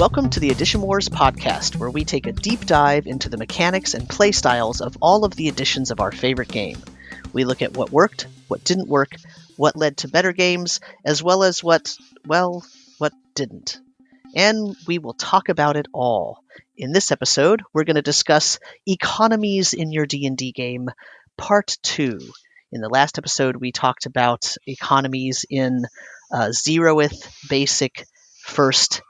Welcome to the Edition Wars podcast, where we take a deep dive into the mechanics and play styles of all of the editions of our favorite game. We look at what worked, what didn't work, what led to better games, as well as what didn't. And we will talk about it all. In this episode, we're going to discuss Economies in your D&D game, Part 2. In the last episode, we talked about economies in Zeroth, Basic, First,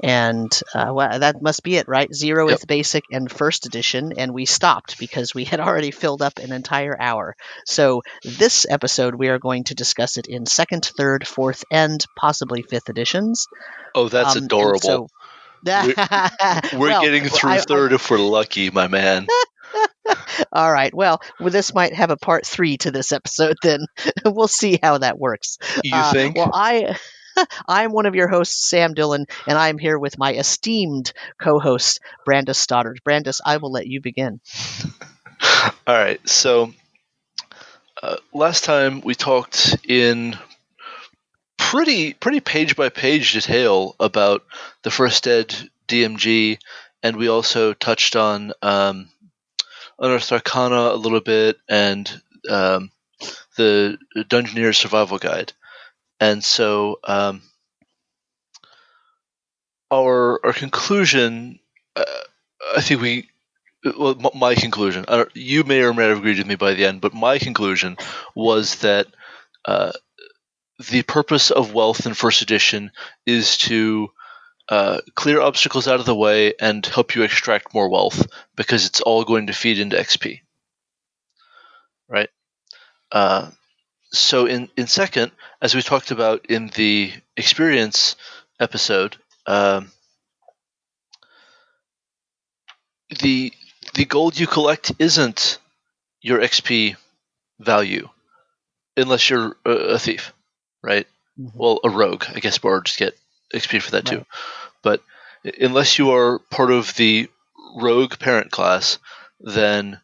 and that must be it, right? Zeroth, Yep. Basic, and First Edition, and we stopped because we had already filled up an entire hour. So this episode, we are going to discuss it in 2nd, 3rd, 4th, and possibly 5th editions. Oh, that's adorable. We're Well, getting through third if we're lucky, my man. All right. Well, this might have a part 3 to this episode. Then we'll see how that works. You think? Well, I'm one of your hosts, Sam Dillon, and I'm here with my esteemed co-host, Brandis Stoddard. Brandis, I will let you begin. All right. So last time we talked in pretty page by page detail about the First Ed DMG, and we also touched on Unearthed Arcana a little bit and the Dungeoneer's Survival Guide. And so our conclusion, I think my conclusion, you may or may not have agreed with me by the end, but my conclusion was that the purpose of wealth in first edition is to clear obstacles out of the way and help you extract more wealth, because it's all going to feed into XP. Right? So in second, as we talked about in the experience episode, the gold you collect isn't your XP value, unless you're a thief, right? Mm-hmm. Well, a rogue. I guess bards get XP for that too. But unless you are part of the rogue parent class, then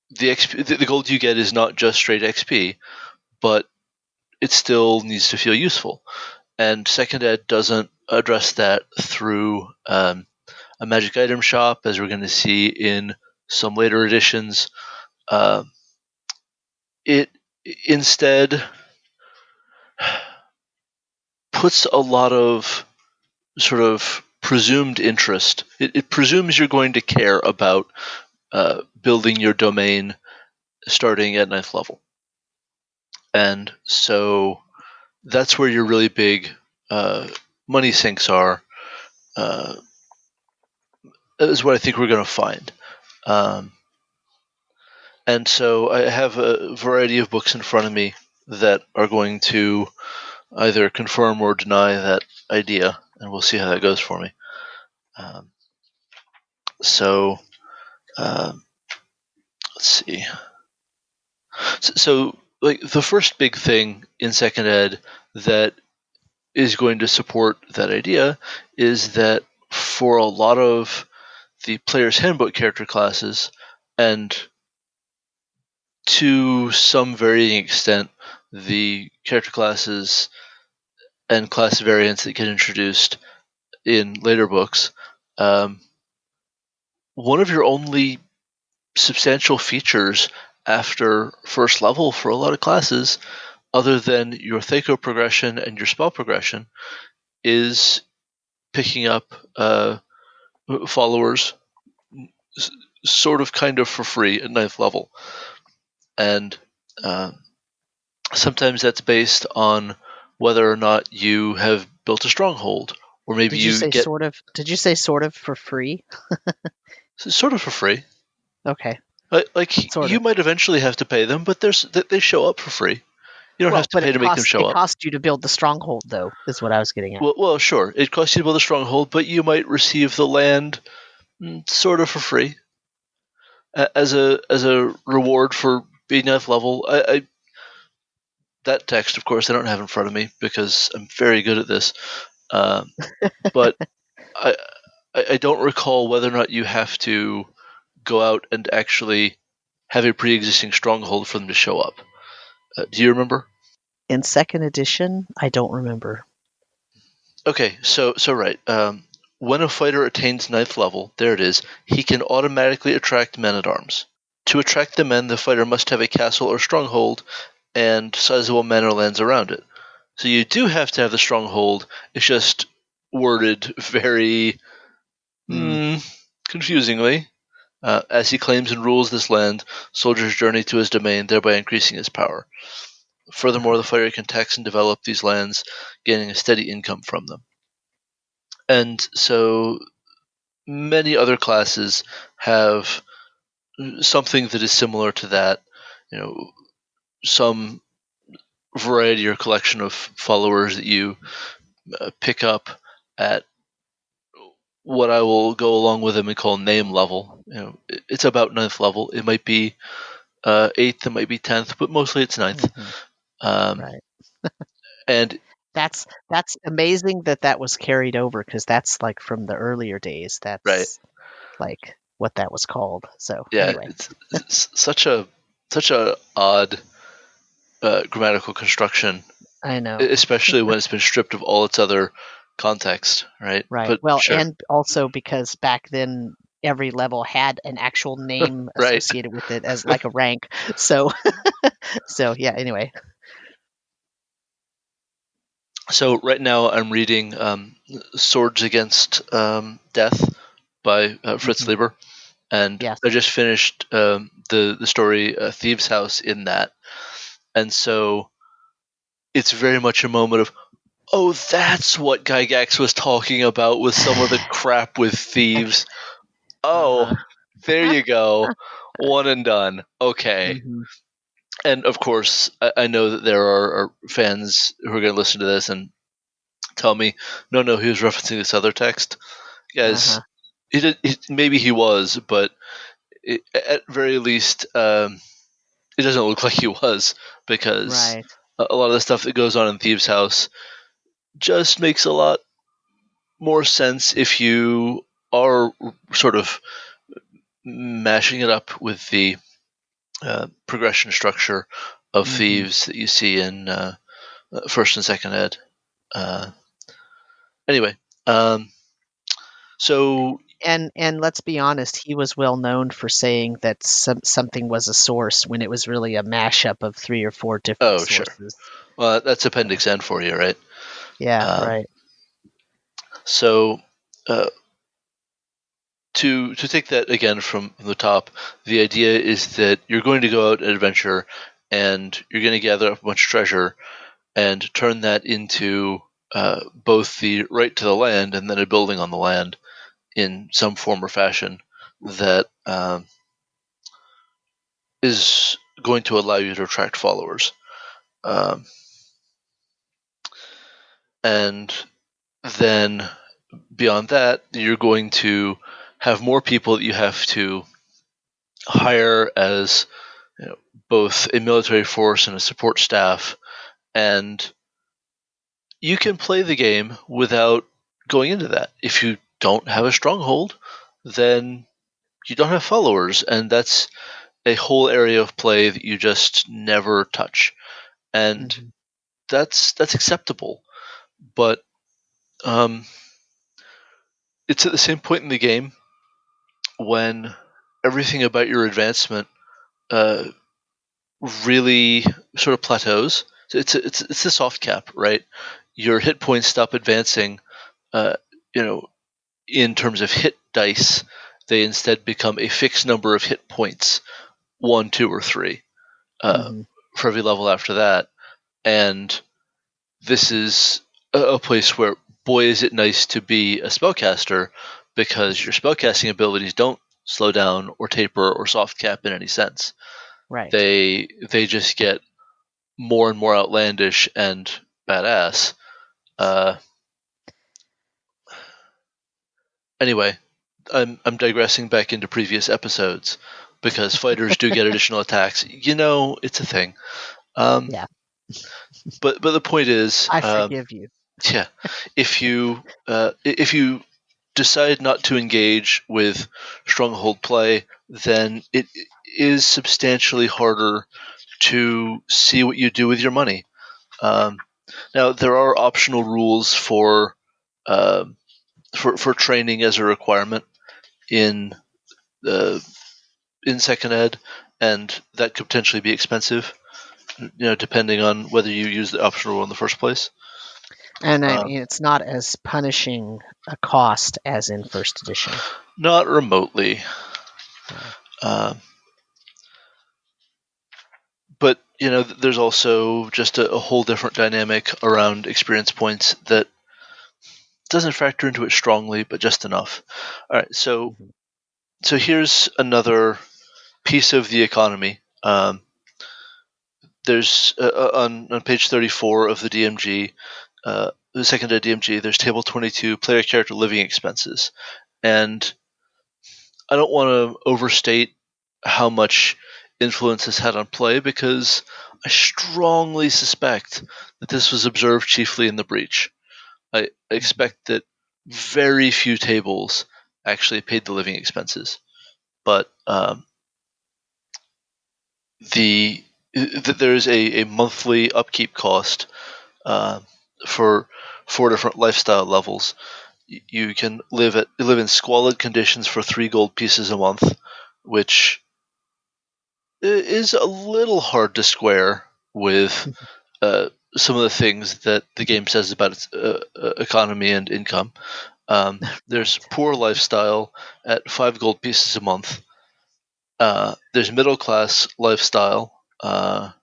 the gold you get is not just straight XP, but it still needs to feel useful. And Second Ed doesn't address that through a magic item shop, as we're going to see in some later editions. It instead puts a lot of sort of presumed interest. It presumes you're going to care about building your domain starting at 9th level. And so that's where your really big money sinks are, is what I think we're going to find. And so I have a variety of books in front of me that are going to either confirm or deny that idea, and we'll see how that goes for me. Let's see. So, like, the first big thing in Second Ed that is going to support that idea is that for a lot of the player's handbook character classes, and to some varying extent the character classes and class variants that get introduced in later books, one of your only substantial features after first level for a lot of classes, other than your Thaco progression and your spell progression, is picking up followers sort of kind of for free at 9th level. And sometimes that's based on whether or not you have built a stronghold, or maybe Did you say sort of for free? Sort of for free. Okay. Like you might eventually have to pay them, but they show up for free. You don't have to pay to make them show up. It costs you to build the stronghold, though, is what I was getting at. Well, sure. It costs you to build a stronghold, but you might receive the land sort of for free as a reward for being 9th level. That text, of course, I don't have in front of me because I'm very good at this. But I don't recall whether or not you have to go out and actually have a pre-existing stronghold for them to show up. Do you remember? In 2nd edition, I don't remember. Okay, so right. when a fighter attains 9th level, there it is, he can automatically attract men-at-arms. To attract the men, the fighter must have a castle or stronghold and sizable manor lands around it. So you do have to have the stronghold. It's just worded very confusingly. As he claims and rules this land, soldiers journey to his domain, thereby increasing his power. Furthermore, the fighter can tax and develop these lands, gaining a steady income from them. And so many other classes have something that is similar to that. Some variety or collection of followers that you pick up at what I will go along with them and call name level. It's about 9th level. It might be 8th, it might be 10th, but mostly it's 9th. Right. And that's amazing that was carried over, because that's like from the earlier days. That's right. like what that was called. So Yeah, anyway, it's such a odd grammatical construction. I know. Especially when it's been stripped of all its other context, right? Right. But Well, sure. and also because back then every level had an actual name right. associated with it as like a rank. So so yeah, anyway. So right now I'm reading Swords Against Death by Fritz Lieber, and Yes. I just finished the story Thieves' House in that, and so it's very much a moment of, oh, that's what Gygax was talking about with some of the crap with thieves. Oh, there you go. One and done. Okay. And of course, I know that there are fans who are going to listen to this and tell me, no, he was referencing this other text. Yes, maybe he was, but at very least, it doesn't look like he was, because a lot of the stuff that goes on in Thieves' House just makes a lot more sense if you are sort of mashing it up with the progression structure of thieves that you see in first and second ed. Anyway, so and let's be honest, he was well known for saying that something was a source when it was really a mashup of 3 or 4 different sources. Sure. Well, that's Appendix N for you, right? Yeah, right. So, to take that again from the top, the idea is that you're going to go out and adventure, and you're going to gather up a bunch of treasure, and turn that into both the right to the land and then a building on the land in some form or fashion that is going to allow you to attract followers. And then beyond that, you're going to have more people that you have to hire as both a military force and a support staff, and you can play the game without going into that. If you don't have a stronghold, then you don't have followers, and that's a whole area of play that you just never touch, and that's acceptable. But it's at the same point in the game when everything about your advancement really sort of plateaus. So it's a soft cap, right? Your hit points stop advancing. In terms of hit dice, they instead become a fixed number of hit points, 1, 2, or 3, for every level after that. And this is a place where, boy, is it nice to be a spellcaster, because your spellcasting abilities don't slow down or taper or soft cap in any sense. Right. They just get more and more outlandish and badass. Anyway, I'm digressing back into previous episodes, because fighters do get additional attacks. It's a thing. Yeah. But the point is, I forgive you. Yeah, if you decide not to engage with stronghold play, then it is substantially harder to see what you do with your money. Now, there are optional rules for for training as a requirement in second ed, and that could potentially be expensive, depending on whether you use the optional rule in the first place. And I mean, it's not as punishing a cost as in first edition. Not remotely. Yeah. But there's also just a whole different dynamic around experience points that doesn't factor into it strongly, but just enough. All right, so here's another piece of the economy. There's on page 34 of the DMG, the second ed DMG. There's table 22, player character living expenses, and I don't want to overstate how much influence this had on play, because I strongly suspect that this was observed chiefly in the breach. I expect that very few tables actually paid the living expenses, but there is a monthly upkeep cost for 4 different lifestyle levels. You can live in squalid conditions for 3 gold pieces a month, which is a little hard to square with some of the things that the game says about its economy and income. There's poor lifestyle at 5 gold pieces a month. There's middle class lifestyle, and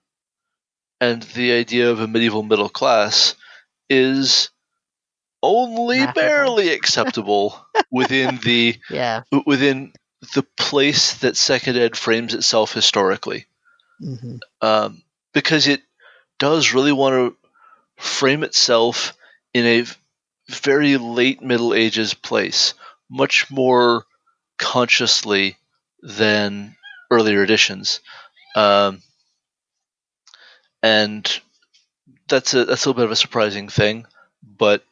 the idea of a medieval middle class is only Laughable. barely acceptable within the Yeah. within the place that second ed frames itself historically, because it does really want to frame itself in a very late Middle Ages place, much more consciously than earlier editions, and that's a little bit of a surprising thing. But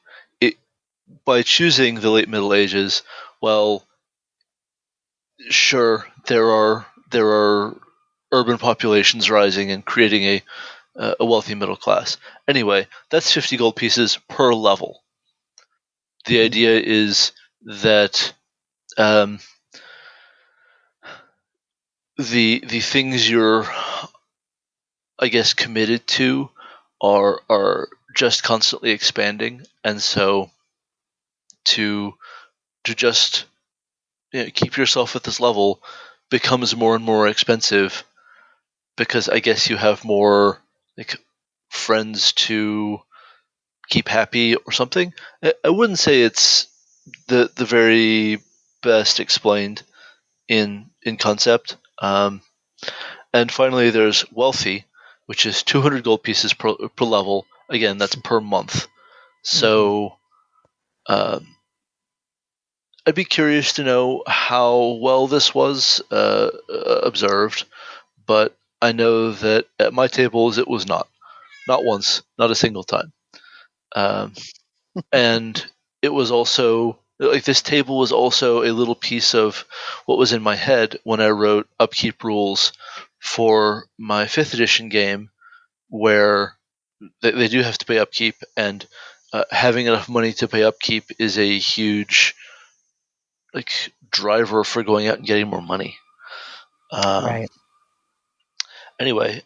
by choosing the late Middle Ages, well, sure, there are urban populations rising and creating a wealthy middle class. Anyway, that's 50 gold pieces per level. The idea is that the things you're, I guess, committed to are just constantly expanding, and so to just keep yourself at this level becomes more and more expensive, because I guess you have more friends to keep happy or something. I wouldn't say it's the very best explained in concept. And finally, there's wealthy, which is 200 gold pieces per level. Again, that's per month. So I'd be curious to know how well this was observed, but I know that at my tables it was not once, not a single time. And it was also this table was also a little piece of what was in my head when I wrote upkeep rules for my 5th edition game, where they do have to pay upkeep, and having enough money to pay upkeep is a huge driver for going out and getting more money. Right. Anyway,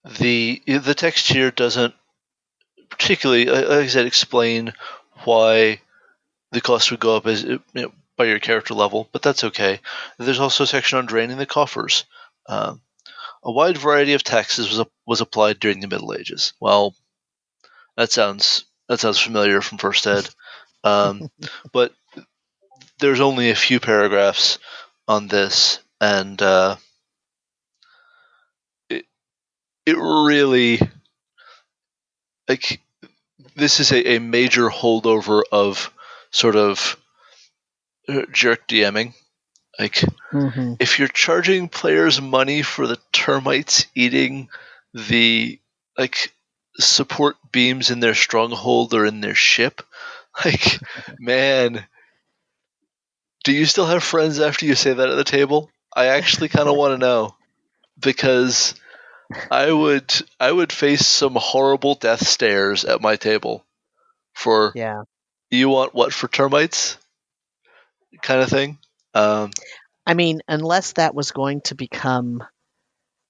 the text here doesn't particularly, like I said, explain why the cost would go up as by your character level, but that's okay. There's also a section on draining the coffers. A wide variety of taxes was applied during the Middle Ages. Well, that sounds familiar from first ed, but there's only a few paragraphs on this, and it really, this is a major holdover of sort of jerk DMing. If you're charging players money for the termites eating the support beams in their stronghold or in their ship, man, do you still have friends after you say that at the table? I actually kind of want to know, because I would face some horrible death stares at my table for Yeah. you want what for termites kind of thing. I mean, unless that was going to become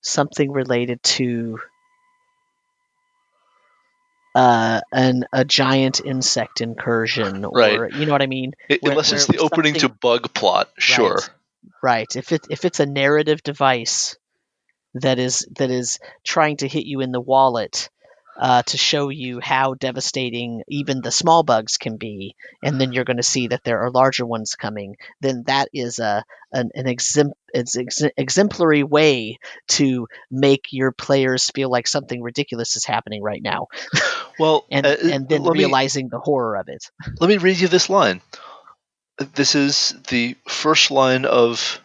something related to a giant insect incursion, Right. or you know what I mean, Unless where it's it the was opening to something. bug plot, Right, sure. right. If it's a narrative device that is trying to hit you in the wallet, to show you how devastating even the small bugs can be, and then you're going to see that there are larger ones coming. Then that is an exemplary way to make your players feel like something ridiculous is happening right now, Well, and then realizing the horror of it. let me read you this line. This is the first line of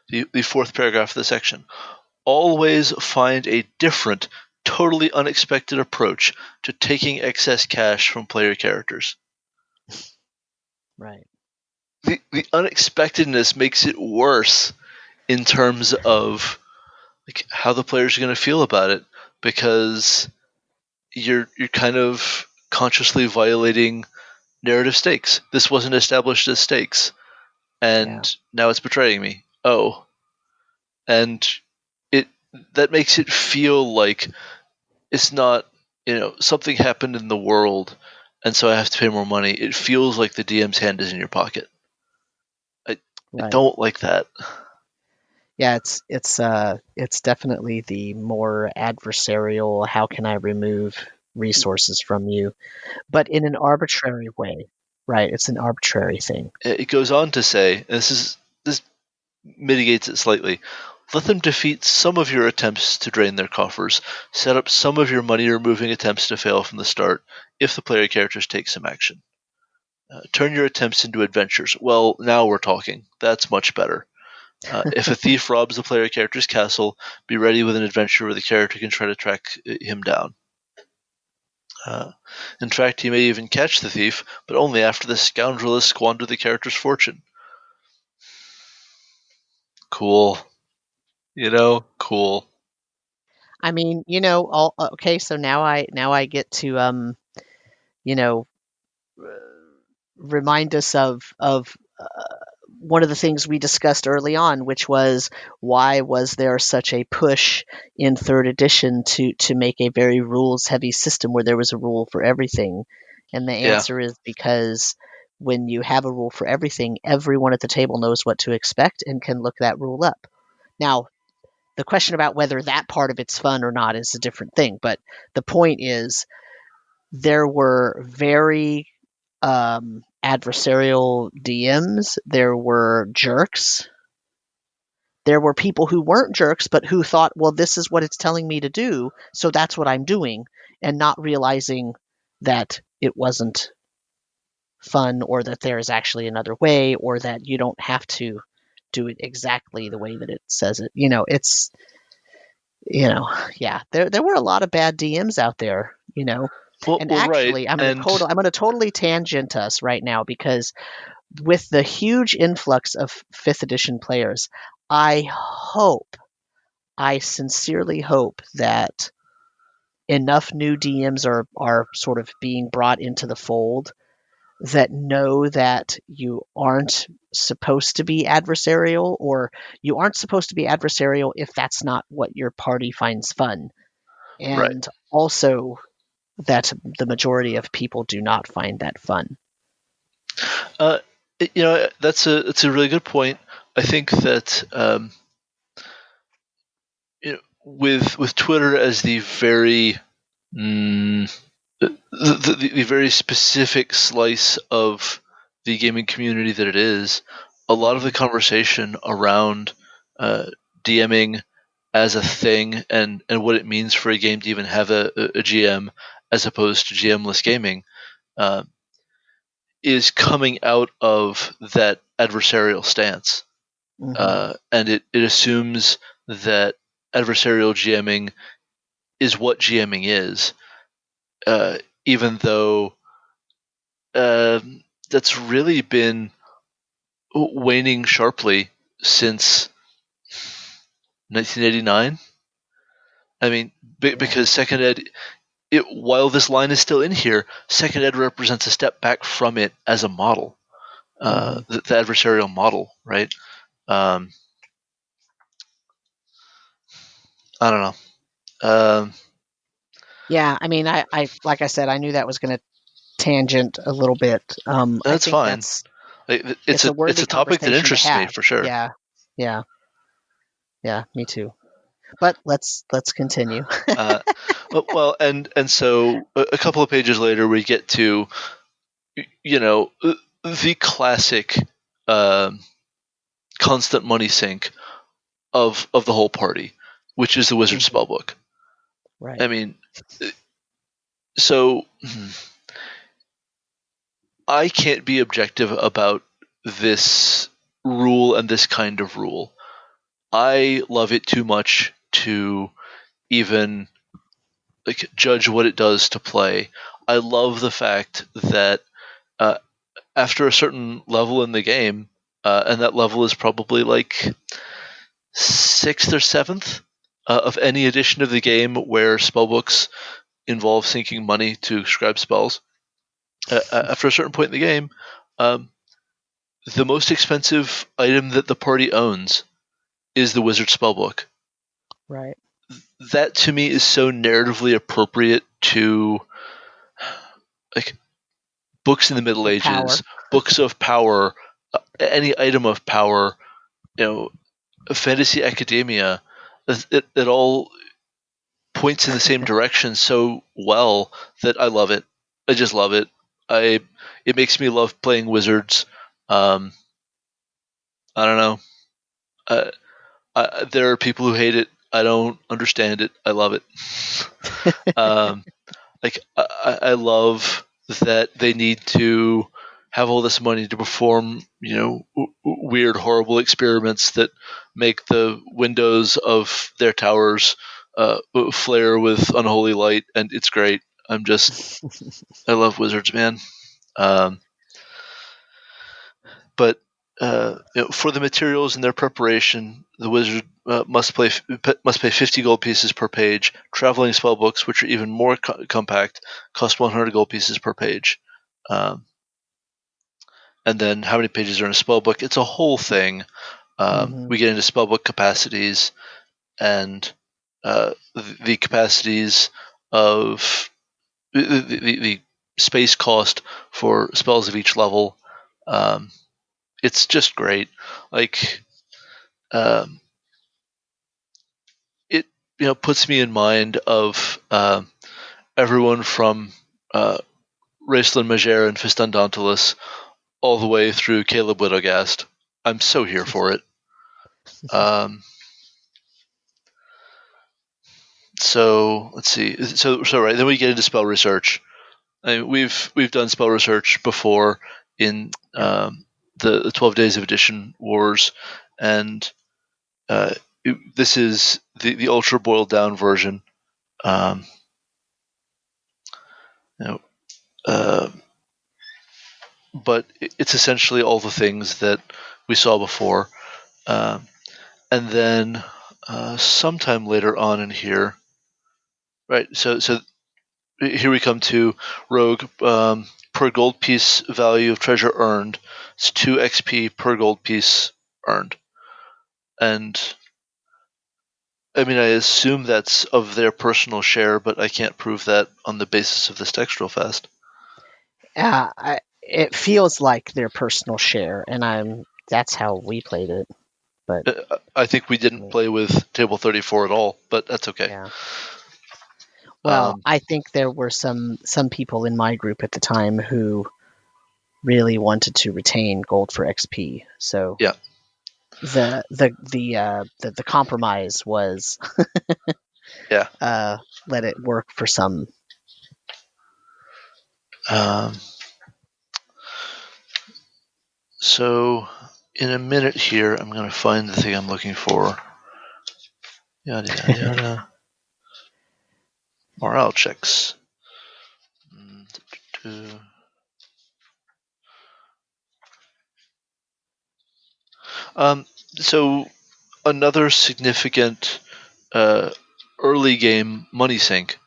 the fourth paragraph of the section. Always find a different, totally unexpected approach to taking excess cash from player characters. Right. The unexpectedness makes it worse in terms of like how the players are going to feel about it, because you're kind of consciously violating narrative stakes. This wasn't established as stakes, Yeah. and now it's betraying me. Oh, and it that makes it feel like it's not, something happened in the world, and so I have to pay more money. It feels like the DM's hand is in your pocket. I Right. don't like that. Yeah, it's definitely the more adversarial, how can I remove resources from you, but in an arbitrary way. Right, it's an arbitrary thing. It goes on to say, and this mitigates it slightly. Let them defeat some of your attempts to drain their coffers. Set up some of your money removing attempts to fail from the start if the player characters take some action. Turn your attempts into adventures. Well, now we're talking. That's much better. If a thief robs the player character's castle, be ready with an adventure where the character can try to track him down. In fact, he may even catch the thief, but only after the scoundrel has squandered the character's fortune. Cool. Cool. I mean, okay, so now I get to you know remind us of one of the things we discussed early on, which was, why was there such a push in third edition to make a very rules heavy system where there was a rule for everything? And the Yeah. answer is because when you have a rule for everything, everyone at the table knows what to expect and can look that rule up. Now, the question about whether that part of it's fun or not is a different thing, but the point is, there were very adversarial DMs. There were jerks. There were people who weren't jerks, but who thought, well, this is what it's telling me to do, so that's what I'm doing, and not realizing that it wasn't fun, or that there is actually another way, or that you don't have to do it exactly the way that it says it. Yeah, there were a lot of bad DMs out there. And Well, right. actually, I'm going to And totally tangent us right now, because with the huge influx of fifth edition players, I sincerely hope that enough new DMs are sort of being brought into the fold that know that you aren't supposed to be adversarial, or you aren't supposed to be adversarial if that's not what your party finds fun. right. And also that the majority of people do not find that fun. Uh, that's a really good point. I think that with Twitter as the very the very specific slice of the gaming community that it is, a lot of the Mhm. conversation around uh, DMing as a thing, and what it means for a game to even have a GM as opposed to GM-less gaming, uh, is coming out of that adversarial stance. Mhm. And it assumes that adversarial GMing is what GMing is, even though uh, that's really been waning sharply since 1989. I mean, because second ed, while this line is still in here, second ed represents a step back from it as a model, the adversarial model, right? I don't know. Yeah, I mean, I like I said, I knew that was going to tangent a little bit. I That's think fine. it's a worthy a topic that conversation to interests me have. for sure. Yeah, me too. But let's continue. Well, and so a couple of pages later, we get to, the classic constant money sink of the whole party, which is the Wizard Spellbook. Right. I mean, so I can't be objective about this rule and this kind of rule. I love it too much to even judge what it does to play. I love the fact that after a certain level in the game, and that level is probably like 6th or 7th of any edition of the game where spellbooks involve sinking money to scribe spells. After a certain point in the game, the most expensive item that the party owns is the Wizard Spellbook. Right. That to me is so narratively appropriate to books in the Middle Ages, books of power, any item of power, fantasy academia. It all points in the same direction so well that I love it. I just love it. It makes me love playing wizards. I don't know. There are people who hate it. I don't understand it. I love it. I love that they need to have all this money to perform, weird, horrible experiments that make the windows of their towers flare with unholy light, and it's great. I love wizards, man. But for the materials and their preparation, the wizard must pay 50 gold pieces per page. Traveling spell books, which are even more compact, cost 100 gold pieces per page. And then how many pages are in a spell book? It's a whole thing. We get into spell book capacities and the capacities of the space cost for spells of each level. It's just great. It puts me in mind of everyone from Raistlin Majere and Fistundantalus all the way through Caleb Widogast. I'm so here for it. So let's see. So right, then we get into spell research. I mean, we've done spell research before in the 12 Days of Edition Wars, and this is the ultra boiled down version. But it's essentially all the things that we saw before. And then sometime later on in here, right? So here we come to Rogue. Per gold piece value of treasure earned, it's 2 XP per gold piece earned. And I mean, I assume that's of their personal share, but I can't prove that on the basis of this text real fast. It feels like their personal share, and that's how we played it. But I think we didn't play with table 34 at all, but that's okay. Yeah. Well, I think there were some people in my group at the time who really wanted to retain gold for XP. So yeah, the compromise was let it work for some. So in a minute here, I'm going to find the thing I'm looking for. Yada yada yada. Morale checks. So another significant early game money sink,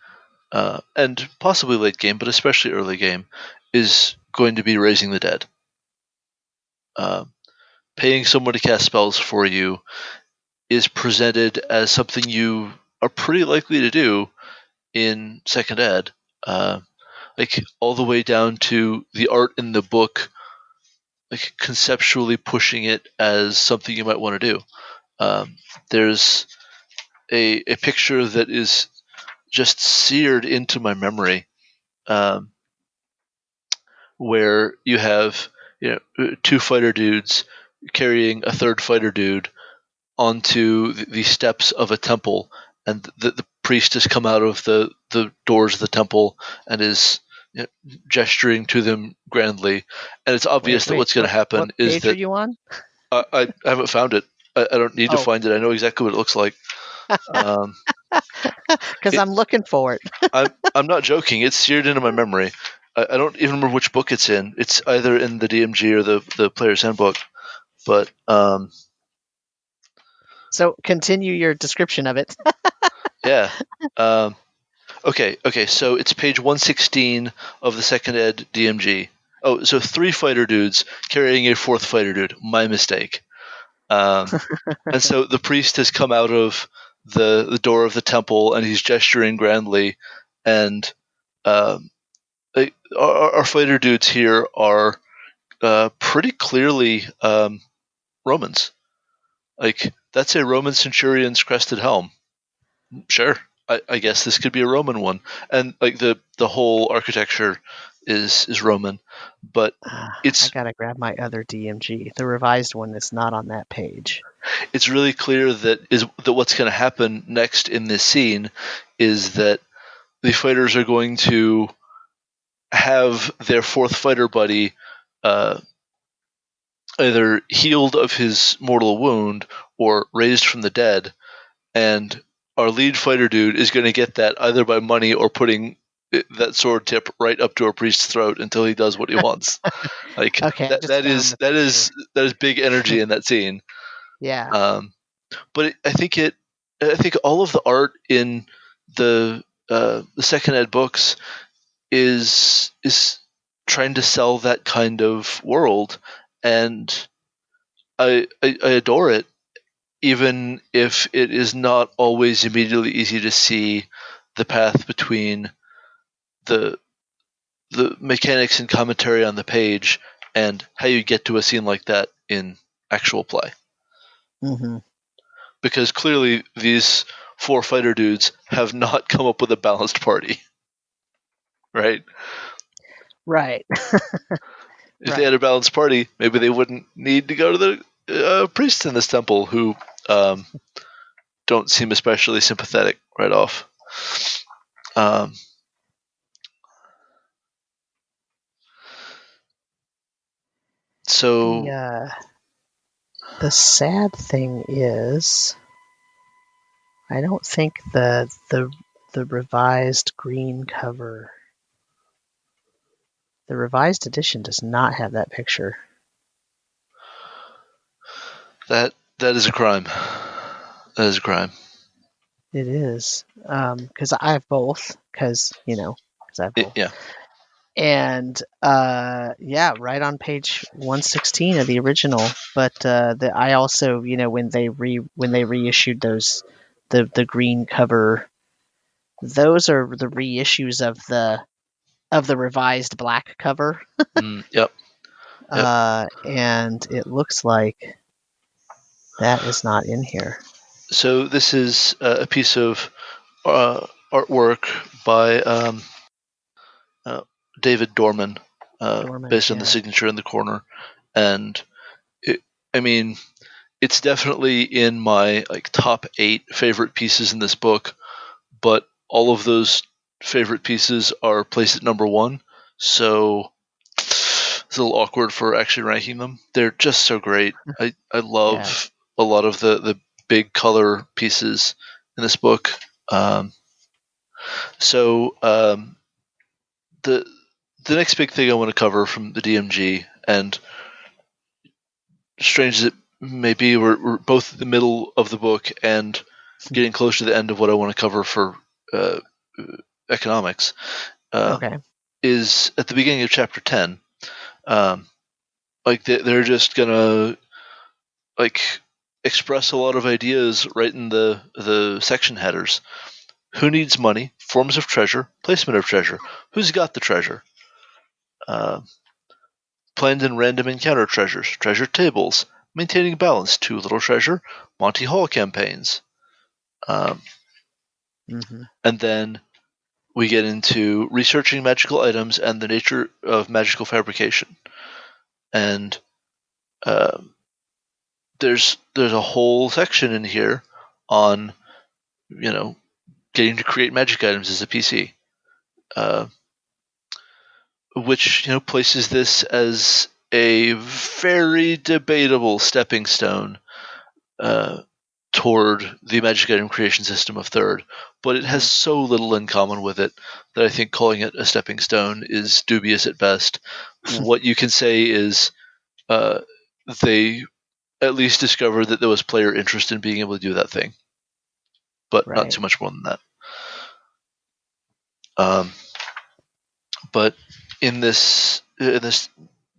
and possibly late game, but especially early game, is going to be raising the dead. Paying someone to cast spells for you is presented as something you are pretty likely to do in second ed, like all the way down to the art in the book, like conceptually pushing it as something you might want to do. There's a picture that is just seared into my memory, where you have two fighter dudes carrying a third fighter dude onto the steps of a temple, and the priest has come out of the doors of the temple and is gesturing to them grandly, and it's obvious that what's going to happen what is page are that you on? I haven't found it. I don't need to Oh, find it. I know exactly what it looks like. because I'm looking for it. I'm not joking. It's seared into my memory. I don't even remember which book it's in. It's either in the DMG or the Player's Handbook. But So continue your description of it. yeah. Okay. So it's page 116 of the second ed DMG. Oh, so 3 fighter dudes carrying a 4th fighter dude. My mistake. And so the priest has come out of the door of the temple and he's gesturing grandly, and our fighter dudes here are pretty clearly Romans. Like, that's a Roman centurion's crested helm. Sure, I guess this could be a Roman one, and like the whole architecture is Roman, but I it's gotta grab my other DMG. The revised one is not on that page. it's really clear that what's going to happen next in this scene is that the fighters are going to have their 4th fighter buddy either healed of his mortal wound or raised from the dead, and our lead fighter dude is going to get that either by money or putting that sword tip right up to a priest's throat until he does what he wants. Like, Okay, that is big energy in that scene. Yeah. But I think all of the art in the second ed books is trying to sell that kind of world, and I adore it, even if it is not always immediately easy to see the path between the mechanics and commentary on the page and how you get to a scene like that in actual play. Mm-hmm. Because clearly these 4 fighter dudes have not come up with a balanced party. Right? Right. If they had a balanced party, maybe they wouldn't need to go to the priests in this temple who don't seem especially sympathetic right off. So the sad thing is, I don't think the revised green cover, the revised edition does not have that picture. that is a crime. That is a crime. It is, because I have both. Because I have both. Yeah. And yeah, right on page 116 of the original. But I also, when they reissued those, the green cover, those are the reissues of the revised black cover. Yep. And it looks like that is not in here. So this is a piece of artwork by David Dorman, based on the signature in the corner, and it's definitely in my top 8 favorite pieces in this book, but all of those favorite pieces are placed at number 1, so it's a little awkward for actually ranking them. They're just so great. I love a lot of the big color pieces in this book. The next big thing I want to cover from the DMG, and strange as it may be, we're both in the middle of the book, and getting close to the end of what I want to cover for economics, Okay. is at the beginning of chapter 10. Like they're just gonna like express a lot of ideas right in the section headers. Who needs money? Forms of treasure, placement of treasure. Who's got the treasure? Planned and random encounter treasures, treasure tables, maintaining balance, too little treasure, Monty Hall campaigns. And then we get into researching magical items and the nature of magical fabrication. And there's a whole section in here on, getting to create magic items as a PC, which places this as a very debatable stepping stone toward the magic item creation system of third, but it has so little in common with it that I think calling it a stepping stone is dubious at best. What you can say is they at least discovered that there was player interest in being able to do that thing, but not too much more than that. But in this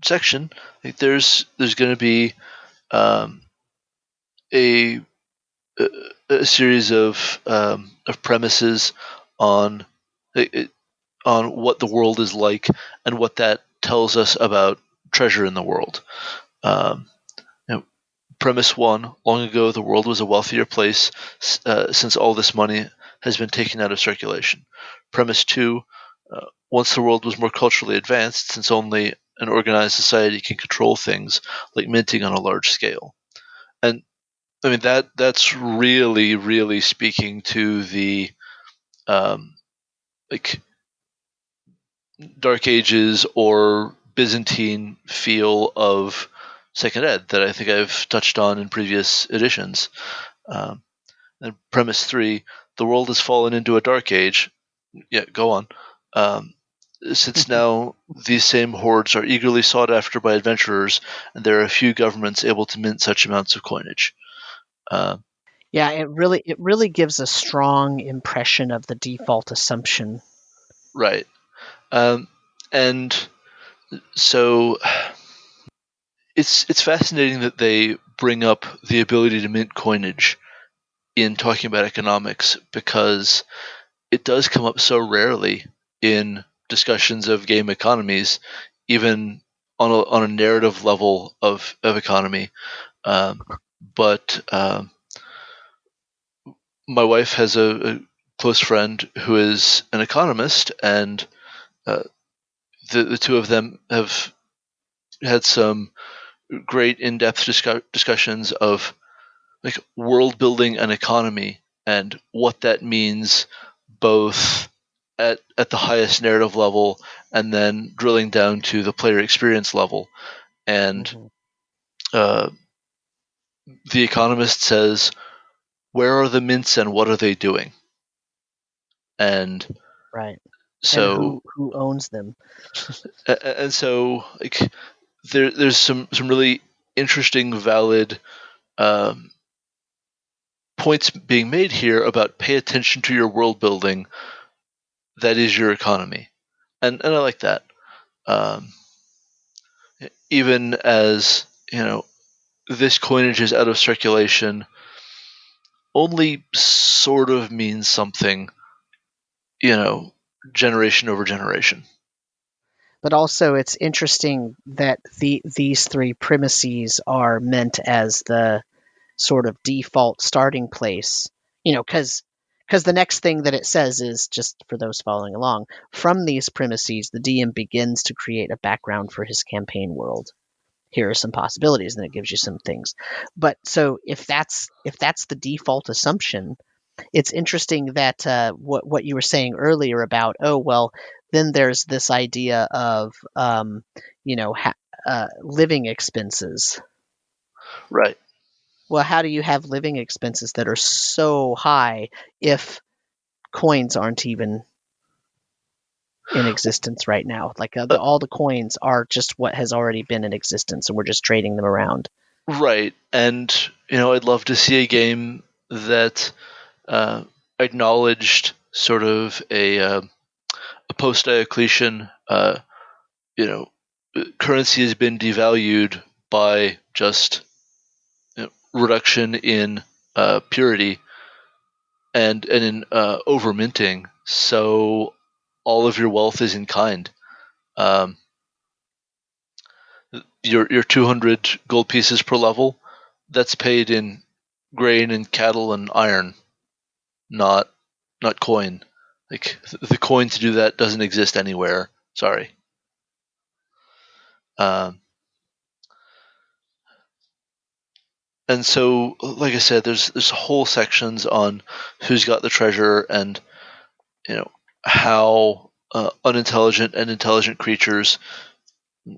section, I think there's going to be a series of premises on what the world is like and what that tells us about treasure in the world. Premise 1: long ago, the world was a wealthier place since all this money has been taken out of circulation. Premise 2: once the world was more culturally advanced, since only an organized society can control things like minting on a large scale. And I mean that's really, really speaking to the like Dark Ages or Byzantine feel of Second Ed that I think I've touched on in previous editions. And premise 3: the world has fallen into a dark age. Yeah, go on. Since now these same hoards are eagerly sought after by adventurers, and there are a few governments able to mint such amounts of coinage. Yeah, it really gives a strong impression of the default assumption. Right. And so it's fascinating that they bring up the ability to mint coinage in talking about economics, because it does come up so rarely in discussions of game economies, even on a narrative level of economy. But my wife has a close friend who is an economist, and the two of them have had some great in-depth discussions of like world building and economy and what that means, both at the highest narrative level and then drilling down to the player experience level. And the Economist says, where are the mints and what are they doing? And so and who owns them? And so like there's some really interesting, valid points being made here about pay attention to your world building. That is your economy, and I like that. Even as this coinage is out of circulation, only sort of means something, generation over generation. But also, it's interesting that these three premises are meant as the sort of default starting place, because the next thing that it says is, just for those following along, from these premises, the DM begins to create a background for his campaign world. Here are some possibilities, and it gives you some things. But so if that's the default assumption, it's interesting that what you were saying earlier about, then there's this idea of living expenses. Right. Well, how do you have living expenses that are so high if coins aren't even in existence right now? Like all the coins are just what has already been in existence, and we're just trading them around. Right. And I'd love to see a game that acknowledged sort of a post-Diocletian, currency has been devalued by just reduction in purity and in over-minting. So all of your wealth is in kind. Your 200 gold pieces per level, that's paid in grain and cattle and iron, not coin. Like the coin to do that doesn't exist anywhere. Sorry. And so, like I said, there's whole sections on who's got the treasure and how unintelligent and intelligent creatures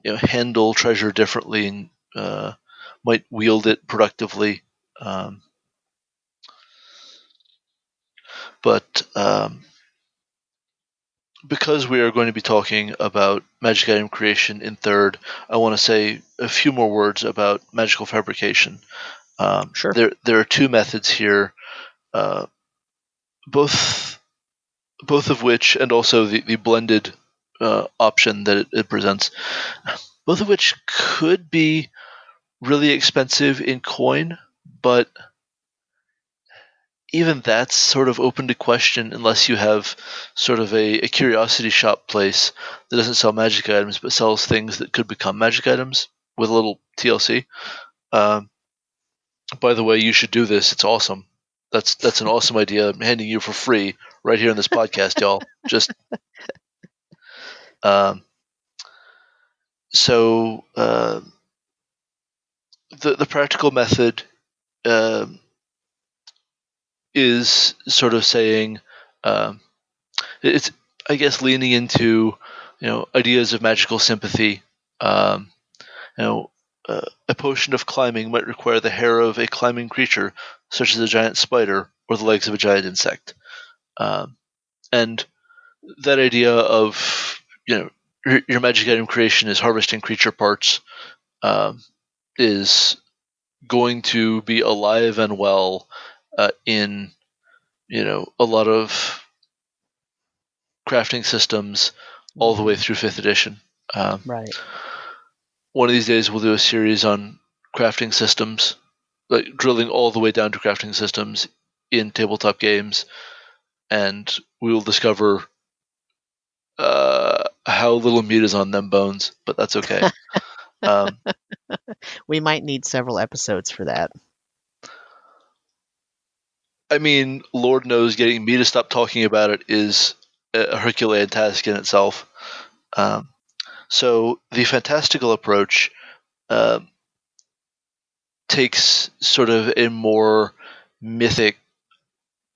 handle treasure differently and might wield it productively. But because we are going to be talking about magic item creation in third, I want to say a few more words about magical fabrication. Sure. There are two methods here, both of which, and also the blended option that it presents, both of which could be really expensive in coin, but even that's sort of open to question unless you have sort of a curiosity shop place that doesn't sell magic items but sells things that could become magic items with a little TLC. By the way, you should do this. It's awesome. That's an awesome idea. I'm handing you for free right here in this podcast, y'all. Just so the practical method is sort of saying it's, I guess, leaning into ideas of magical sympathy. A potion of climbing might require the hair of a climbing creature, such as a giant spider or the legs of a giant insect. And that idea of your magic item creation is harvesting creature parts is going to be alive and well in a lot of crafting systems all the way through 5th edition. Right. One of these days we'll do a series on crafting systems, like drilling all the way down to crafting systems in tabletop games, and we will discover how little meat is on them bones, but that's okay. We might need several episodes for that. I mean, Lord knows getting me to stop talking about it is a Herculean task in itself. So the fantastical approach takes sort of a more mythic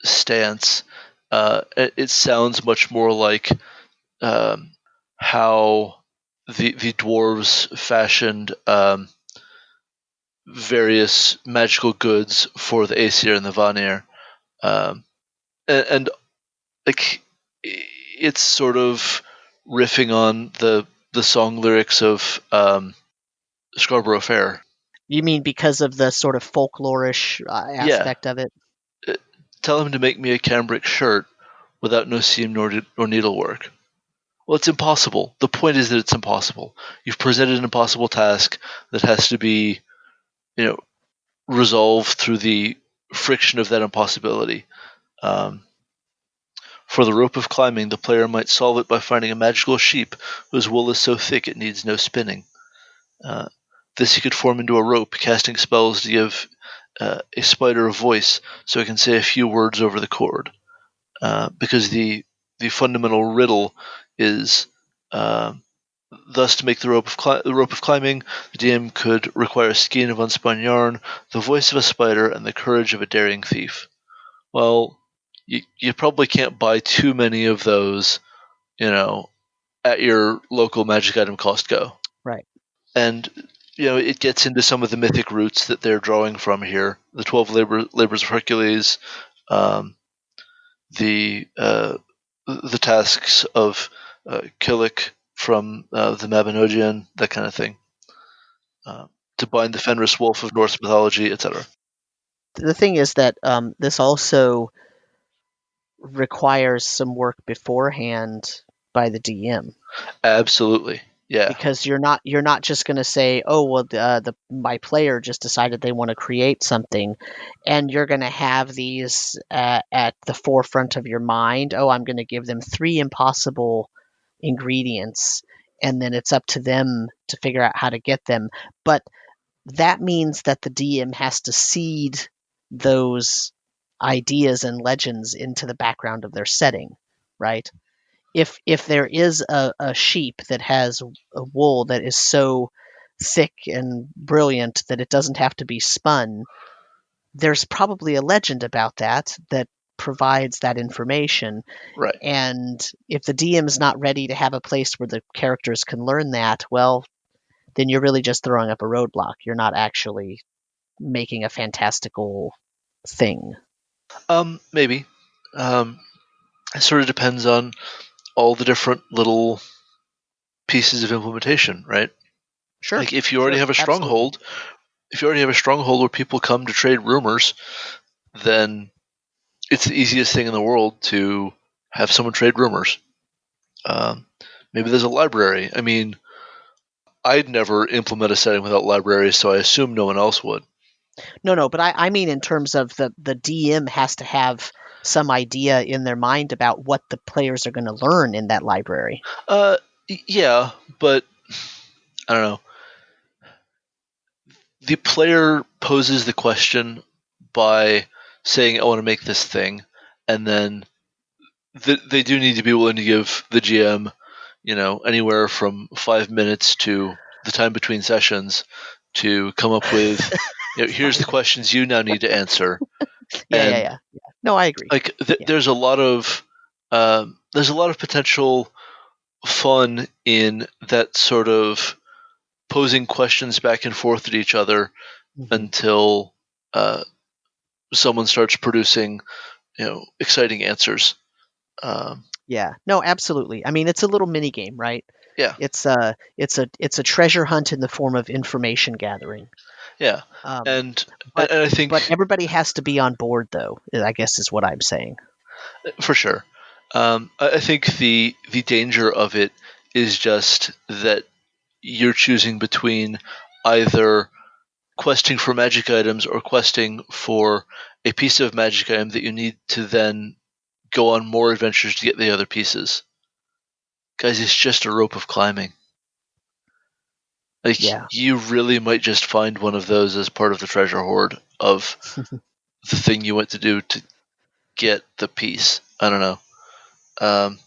stance. It sounds much more like how the dwarves fashioned various magical goods for the Aesir and the Vanir. And like it's sort of riffing on the song lyrics of Scarborough Fair. You mean because of the sort of folklorish aspect of it? Tell him to make me a cambric shirt without no seam nor needlework. Well, it's impossible. The point is that it's impossible. You've presented an impossible task that has to be, resolved through the friction of that impossibility. For the rope of climbing, the player might solve it by finding a magical sheep whose wool is so thick it needs no spinning. This he could form into a rope, casting spells to give a spider a voice so it can say a few words over the cord. Because the fundamental riddle is thus to make the rope of climbing, the DM could require a skein of unspun yarn, the voice of a spider, and the courage of a daring thief. Well, you probably can't buy too many of those, at your local magic item Costco. Right. And it gets into some of the mythic roots that they're drawing from here. The 12 labors of Hercules, the tasks of Killick from the Mabinogion, that kind of thing. To bind the Fenris wolf of Norse mythology, etc. The thing is that this also requires some work beforehand by the DM. Absolutely. Yeah. Because you're not just going to say, oh well, my player just decided they want to create something, and you're going to have these at the forefront of your mind. Oh, I'm going to give them 3 impossible ingredients, and then it's up to them to figure out how to get them. But that means that the DM has to seed those ideas and legends into the background of their setting, right? If there is a sheep that has a wool that is so thick and brilliant that it doesn't have to be spun, there's probably a legend about that provides that information. Right. And if the DM is not ready to have a place where the characters can learn that, well, then you're really just throwing up a roadblock. You're not actually making a fantastical thing. Maybe. It sort of depends on all the different little pieces of implementation, right? Sure. Like if you already have a absolutely. stronghold, where people come to trade rumors, then it's the easiest thing in the world to have someone trade rumors. Maybe there's a library. I mean, I'd never implement a setting without libraries, so I assume no one else would. No, but I mean in terms of the DM has to have some idea in their mind about what the players are going to learn in that library. Yeah, but I don't know. The player poses the question by saying, "I want to make this thing," and then they do need to be willing to give the GM, anywhere from 5 minutes to the time between sessions to come up with, here's the questions you now need to answer. And Yeah. No, I agree. like, Yeah. there's a lot of potential fun in that sort of posing questions back and forth at each other hmm until someone starts producing, exciting answers. Um, Yeah. No, absolutely. I mean, it's a little mini game, right? yeah, It's a treasure hunt in the form of information gathering. yeah, Um, and but and I but think everybody has to be on board, though. I guess is what I'm saying. for sure. I think the danger of it is just that you're choosing between either questing for magic items or questing for a piece of magic item that you need to then go on more adventures to get the other pieces. Guys, it's just a rope of climbing. Like, Yeah. you really might just find one of those as part of the treasure hoard of the thing you went to do to get the piece. I don't know. Um,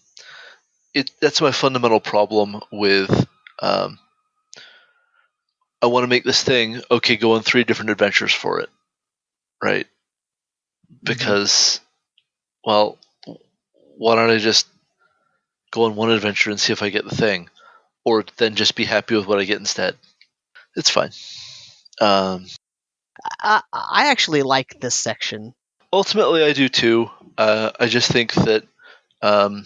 that's my fundamental problem with. I want to make this thing. Okay, go on 3 different adventures for it, right? hmm Because, well, why don't I just go on one adventure and see if I get the thing, or then just be happy with what I get instead? It's fine. Um, I actually like this section. Ultimately, I do too. I just think that um,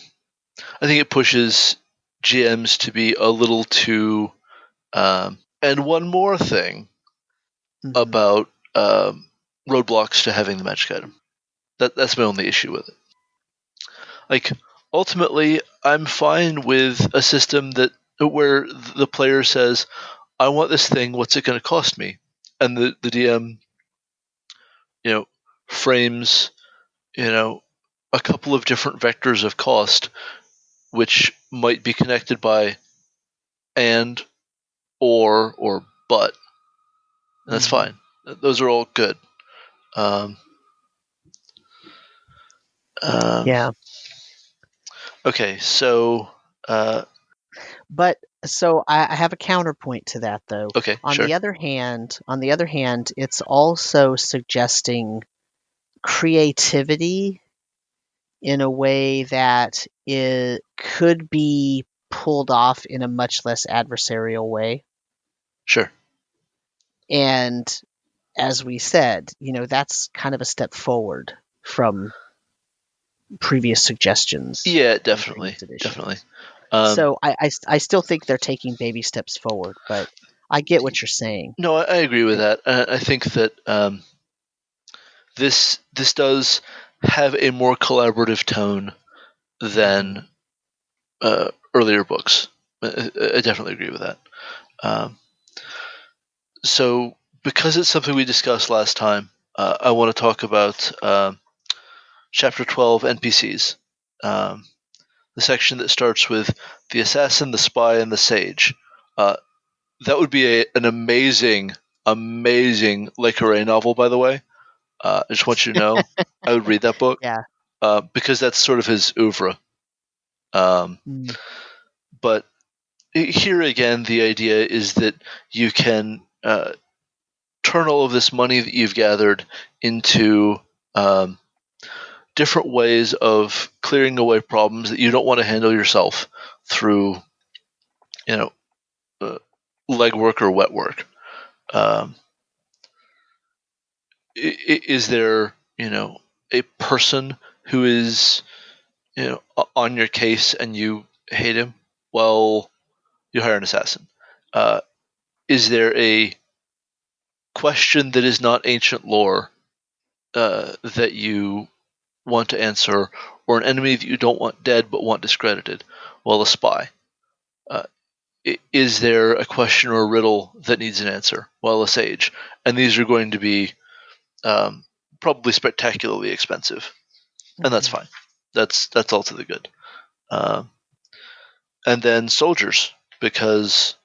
I think it pushes GMs to be a little too. And one more thing hmm about roadblocks to having the magic item. That's my only issue with it. Like, ultimately, I'm fine with a system that where the player says, "I want this thing. What's it going to cost me?" And the DM, you know, frames, you know, a couple of different vectors of cost, which might be connected by and or but. And that's hmm fine. Those are all good. Um, um, Yeah. okay, so But so I have a counterpoint to that, though. okay, sure, On the other hand, it's also suggesting creativity in a way that it could be pulled off in a much less adversarial way. sure. And as we said, that's kind of a step forward from previous suggestions Yeah, in definitely, previous editions. definitely. Um, So I still think they're taking baby steps forward, but I get what you're saying. no, I agree with It, that. I think that this does have a more collaborative tone than earlier books. I definitely agree with that. So, because it's something we discussed last time, I want to talk about Chapter 12 NPCs. The section that starts with the assassin, the spy, and the sage. That would be an amazing Le Carré novel, by the way. I just want you to know, I would read that book. Yeah. Because that's sort of his oeuvre. But here again, the idea is that you can turn all of this money that you've gathered into different ways of clearing away problems that you don't want to handle yourself through, legwork or wet work. Is there, a person who is, on your case and you hate him? Well, you hire an assassin. Is there a question that is not ancient lore that you want to answer, or an enemy that you don't want dead but want discredited? Well, a spy. Is there a question or a riddle that needs an answer? Well, a sage. And these are going to be probably spectacularly expensive, and that's fine. That's all to the good. And then soldiers, because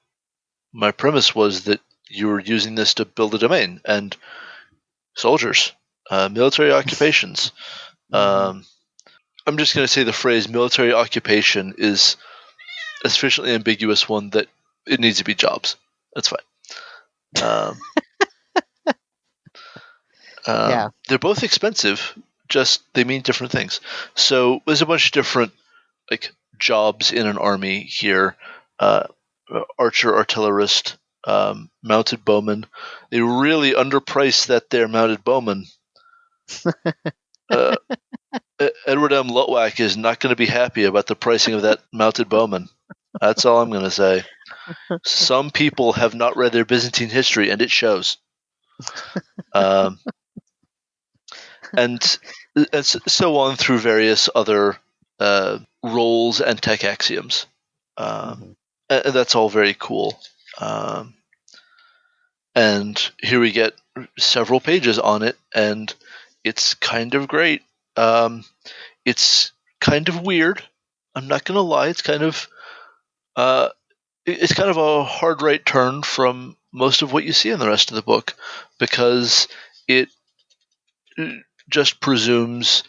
my premise was that you were using this to build a domain, and soldiers, military occupations. I'm just going to say the phrase military occupation is a sufficiently ambiguous one that it needs to be jobs. That's fine. Yeah. They're both expensive, just they mean different things. So there's a bunch of different jobs in an army here. Archer, artillerist, mounted bowman. They really underprice that their mounted bowman. Edward M. Lutwack is not going to be happy about the pricing of that mounted bowman. That's all I'm going to say. Some people have not read their Byzantine history, and it shows. And so on through various other roles and tech axioms. And that's all very cool. And here we get several pages on it, and it's kind of great. It's kind of weird. I'm not going to lie. It's kind of a hard right turn from most of what you see in the rest of the book, because it just presumes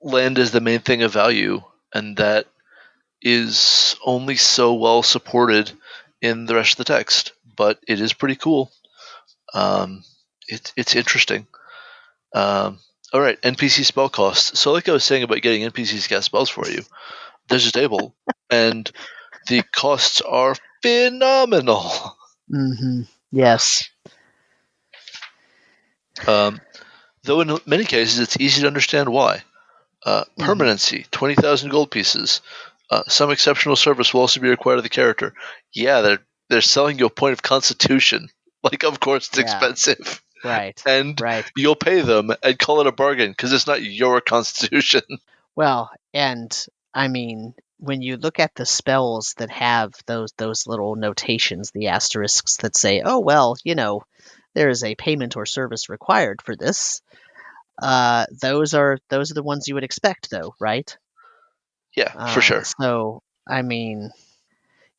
land is the main thing of value, and that is only so well supported in the rest of the text. But it is pretty cool. It's interesting. All right, NPC spell costs. So, like I was saying about getting NPCs to cast spells for you, there's a table, and the costs are phenomenal. Yes. Though in many cases it's easy to understand why. Permanency, 20,000 gold pieces. Some exceptional service will also be required of the character. Yeah, they're selling you a point of constitution. Of course it's expensive. Right. And right. You'll pay them and call it a bargain because it's not your constitution. Well, and I mean, when you look at the spells that have those little notations, the asterisks that say, "Oh well, there is a payment or service required for this," those are the ones you would expect, though, right? Yeah, for sure. So, I mean,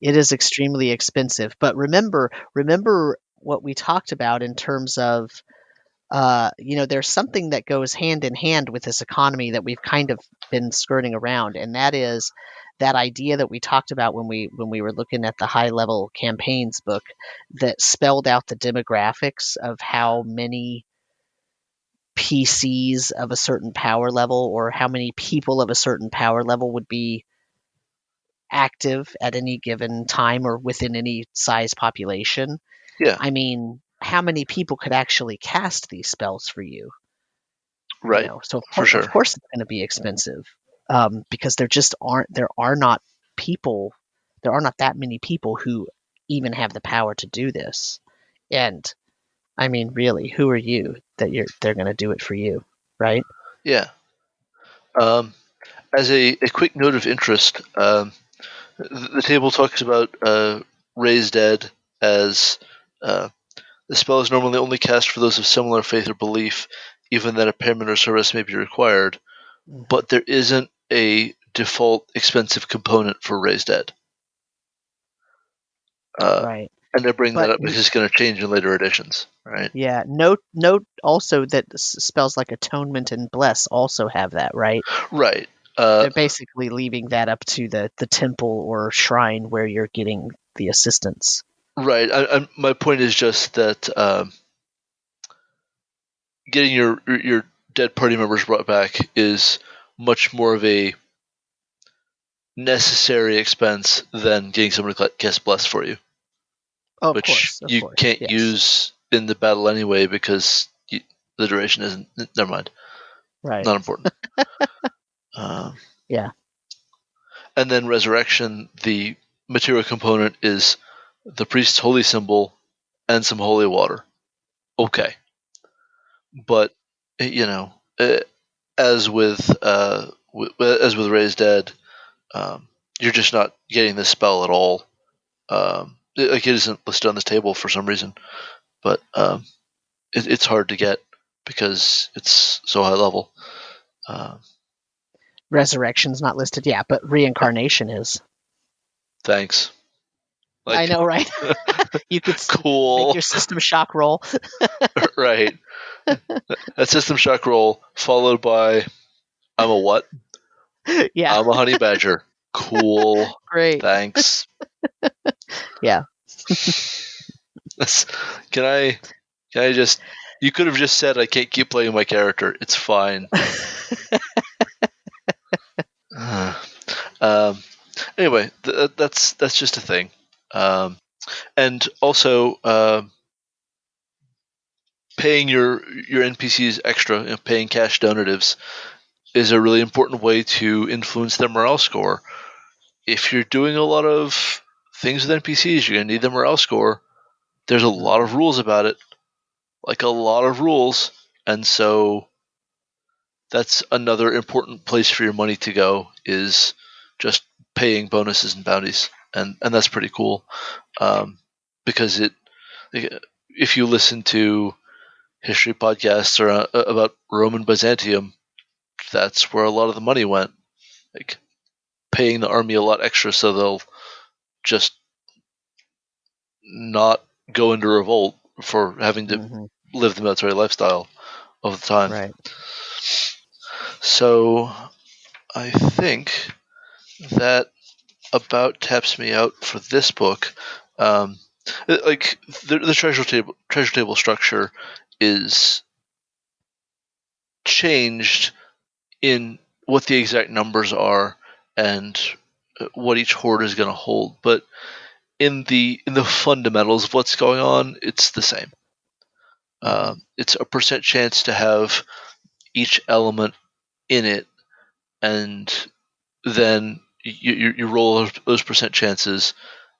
it is extremely expensive. But remember what we talked about in terms of, there's something that goes hand in hand with this economy that we've kind of been skirting around, and that is that idea that we talked about when we were looking at the high level campaigns book that spelled out the demographics of how many PCs of a certain power level or how many people of a certain power level would be active at any given time or within any size population. Yeah. I mean, how many people could actually cast these spells for you? Right. So for sure. of course it's going to be expensive, because there are not that many people who even have the power to do this. And I mean, really, who are you that they're going to do it for you, right? Yeah. As a quick note of interest, the table talks about Raise Dead as the spell is normally only cast for those of similar faith or belief, even then a payment or service may be required, but there isn't a default expensive component for Raise Dead. Right. And they're bringing But that up because it's going to change in later editions, right? yeah, note also that spells like Atonement and Bless also have that, right? Right. They're basically leaving that up to the temple or shrine where you're getting the assistance. Right. My point is just that getting your dead party members brought back is much more of a necessary expense than getting somebody to cast Bless for you. Oh, which of you course, can't yes. use in the battle anyway because the duration isn't. Never mind. Right. Not important. Yeah. And then resurrection, the material component is the priest's holy symbol and some holy water. Okay, but you know, as with Raised Dead, you're just not getting this spell at all. It isn't listed on this table for some reason, but it's hard to get because it's so high level. Resurrection's not listed, yeah, but reincarnation is. Thanks. I know, right? You could cool. make your system shock roll. Right. That system shock roll followed by I'm a what? Yeah. I'm a honey badger. Cool. Great. Thanks. Yeah. Can I just you could have just said I can't keep playing my character. It's fine. Anyway, that's just a thing. And also paying your NPCs extra, paying cash donatives is a really important way to influence their morale score. If you're doing a lot of things with NPCs, you're going to need the morale score. There's a lot of rules about it, like a lot of rules, and so that's another important place for your money to go is just paying bonuses and bounties, and that's pretty cool because if you listen to history podcasts or about Roman Byzantium, that's where a lot of the money went, like paying the army a lot extra so they'll just not go into revolt for having to live the military lifestyle of the time. Right. So I think that about taps me out for this book. Like the treasure table structure is changed in what the exact numbers are and what each hoard is going to hold, but in the fundamentals of what's going on, it's the same. It's a percent chance to have each element in it, and then you roll those percent chances.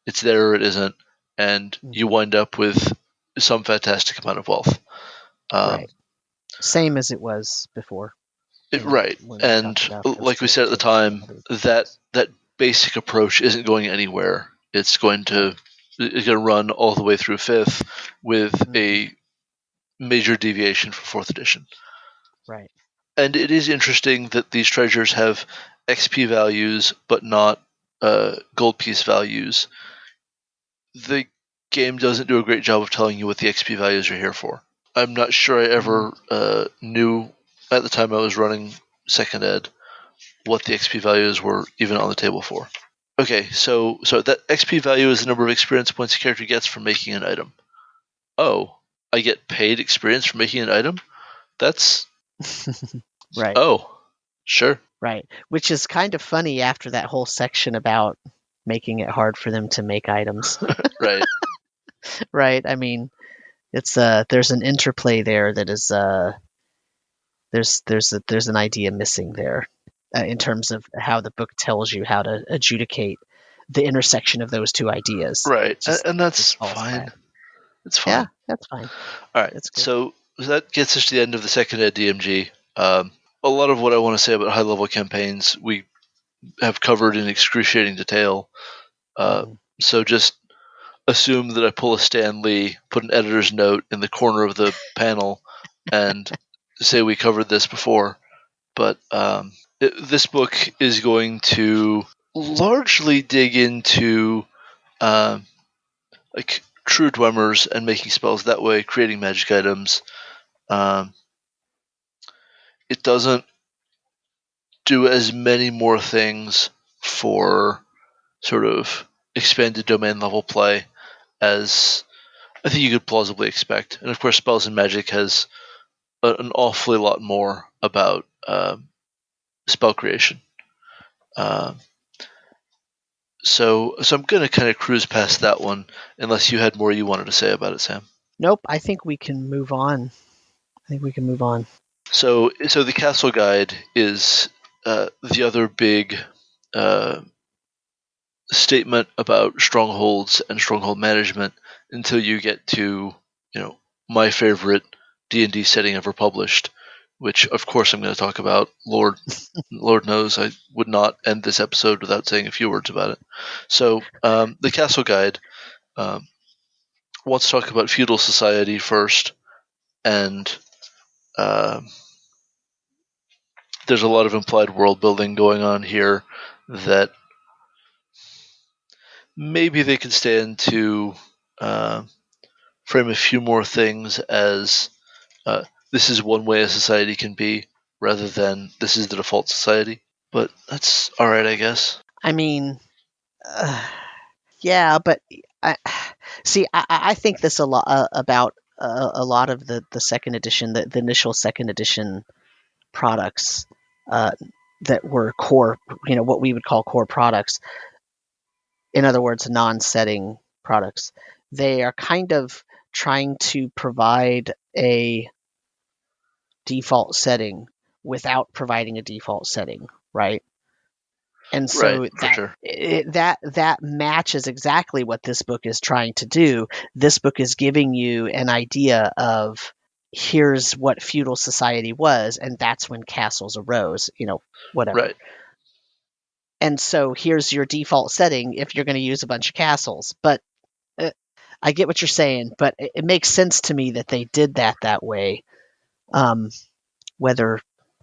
It's there or it isn't, and you wind up with some fantastic amount of wealth. Right. Same as it was before. Right, and like we said at the time, that basic approach isn't going anywhere. It's going to run all the way through 5th with a major deviation for 4th edition. Right. And it is interesting that these treasures have XP values, but not gold piece values. The game doesn't do a great job of telling you what the XP values are here for. I'm not sure I ever knew at the time I was running 2nd Ed what the XP values were even on the table for. Okay, so that XP value is the number of experience points a character gets for making an item. Oh, I get paid experience for making an item? That's right. Oh, sure. Right. Which is kind of funny after that whole section about making it hard for them to make items. Right. Right. I mean, it's there's an interplay there that is there's an idea missing there in terms of how the book tells you how to adjudicate the intersection of those two ideas. Right. And that's fine. Flat. It's fine. Yeah, that's fine. All right, That's good. so that gets us to the end of the second ed DMG. A lot of what I want to say about high-level campaigns we have covered in excruciating detail. So just assume that I pull a Stan Lee, put an editor's note in the corner of the panel, and say we covered this before. But this book is going to largely dig into like true Dwemmers and making spells that way, creating magic items. It doesn't do as many more things for sort of expanded domain level play as I think you could plausibly expect. And of course, Spells and Magic has an awfully lot more about spell creation. So I'm going to kind of cruise past that one, unless you had more you wanted to say about it, Sam. Nope, I think we can move on. So the Castle Guide is the other big statement about strongholds and stronghold management until you get to, my favorite D&D setting ever published, which of course I'm going to talk about. Lord knows I would not end this episode without saying a few words about it. So the Castle Guide wants to talk about feudal society first, and there's a lot of implied world building going on here that maybe they could stand to frame a few more things as this is one way a society can be, rather than this is the default society. But that's all right, I guess. I mean, yeah, but I think this a lot about a lot of the second edition, the initial second edition products that were core, what we would call core products. In other words, non-setting products. They are kind of trying to provide a default setting without providing a default setting, right? And so Right, for sure. that matches exactly what this book is trying to do. This book is giving you an idea of here's what feudal society was, and that's when castles arose, whatever. Right. And so here's your default setting if you're going to use a bunch of castles. But I get what you're saying, but it makes sense to me that they did that way. Whether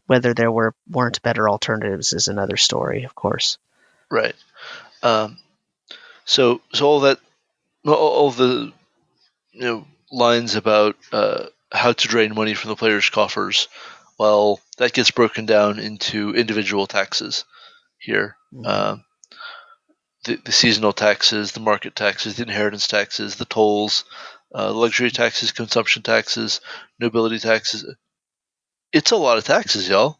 there weren't better alternatives is another story, of course. Right. So all that, all the lines about how to drain money from the players' coffers, well, that gets broken down into individual taxes here. Mm-hmm. The seasonal taxes, the market taxes, the inheritance taxes, the tolls, luxury taxes, consumption taxes, nobility taxes. It's a lot of taxes, y'all.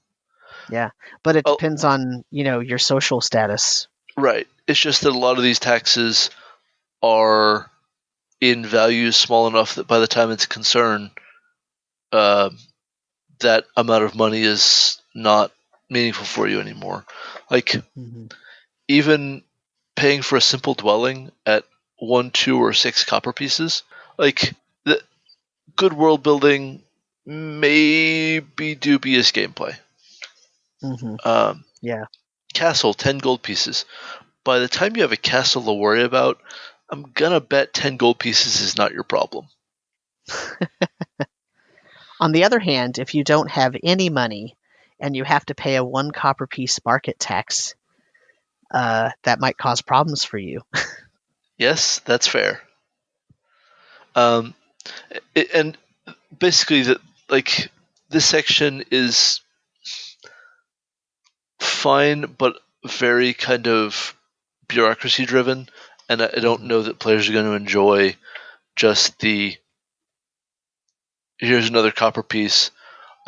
Yeah, but it depends on your social status. Right. It's just that a lot of these taxes are in values small enough that by the time it's a concern, that amount of money is not meaningful for you anymore. Like, even paying for a simple dwelling at 1, 2, or 6 copper pieces, like, the good world building, maybe dubious gameplay. Yeah. Castle, 10 gold pieces. By the time you have a castle to worry about, I'm gonna bet 10 gold pieces is not your problem. On the other hand, if you don't have any money and you have to pay a 1 copper piece market tax, that might cause problems for you. Yes, that's fair. And basically, this section is fine, but very kind of bureaucracy driven, and I don't know that players are going to enjoy just the here's another copper piece.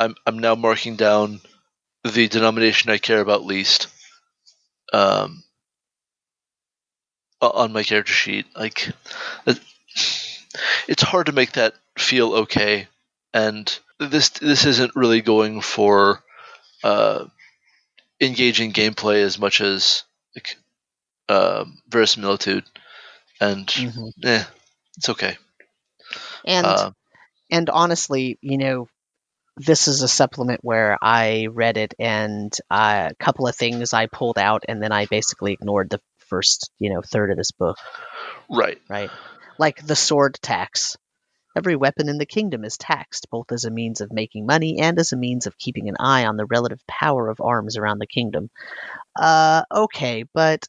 I'm now marking down the denomination I care about least on my character sheet. Like, it's hard to make that feel okay, and this isn't really going for engaging gameplay as much as like verisimilitude, and it's okay. And honestly, this is a supplement where I read it, and a couple of things I pulled out, and then I basically ignored the first, third of this book. Right. Right. Like the sword tax. Every weapon in the kingdom is taxed, both as a means of making money and as a means of keeping an eye on the relative power of arms around the kingdom. Okay, but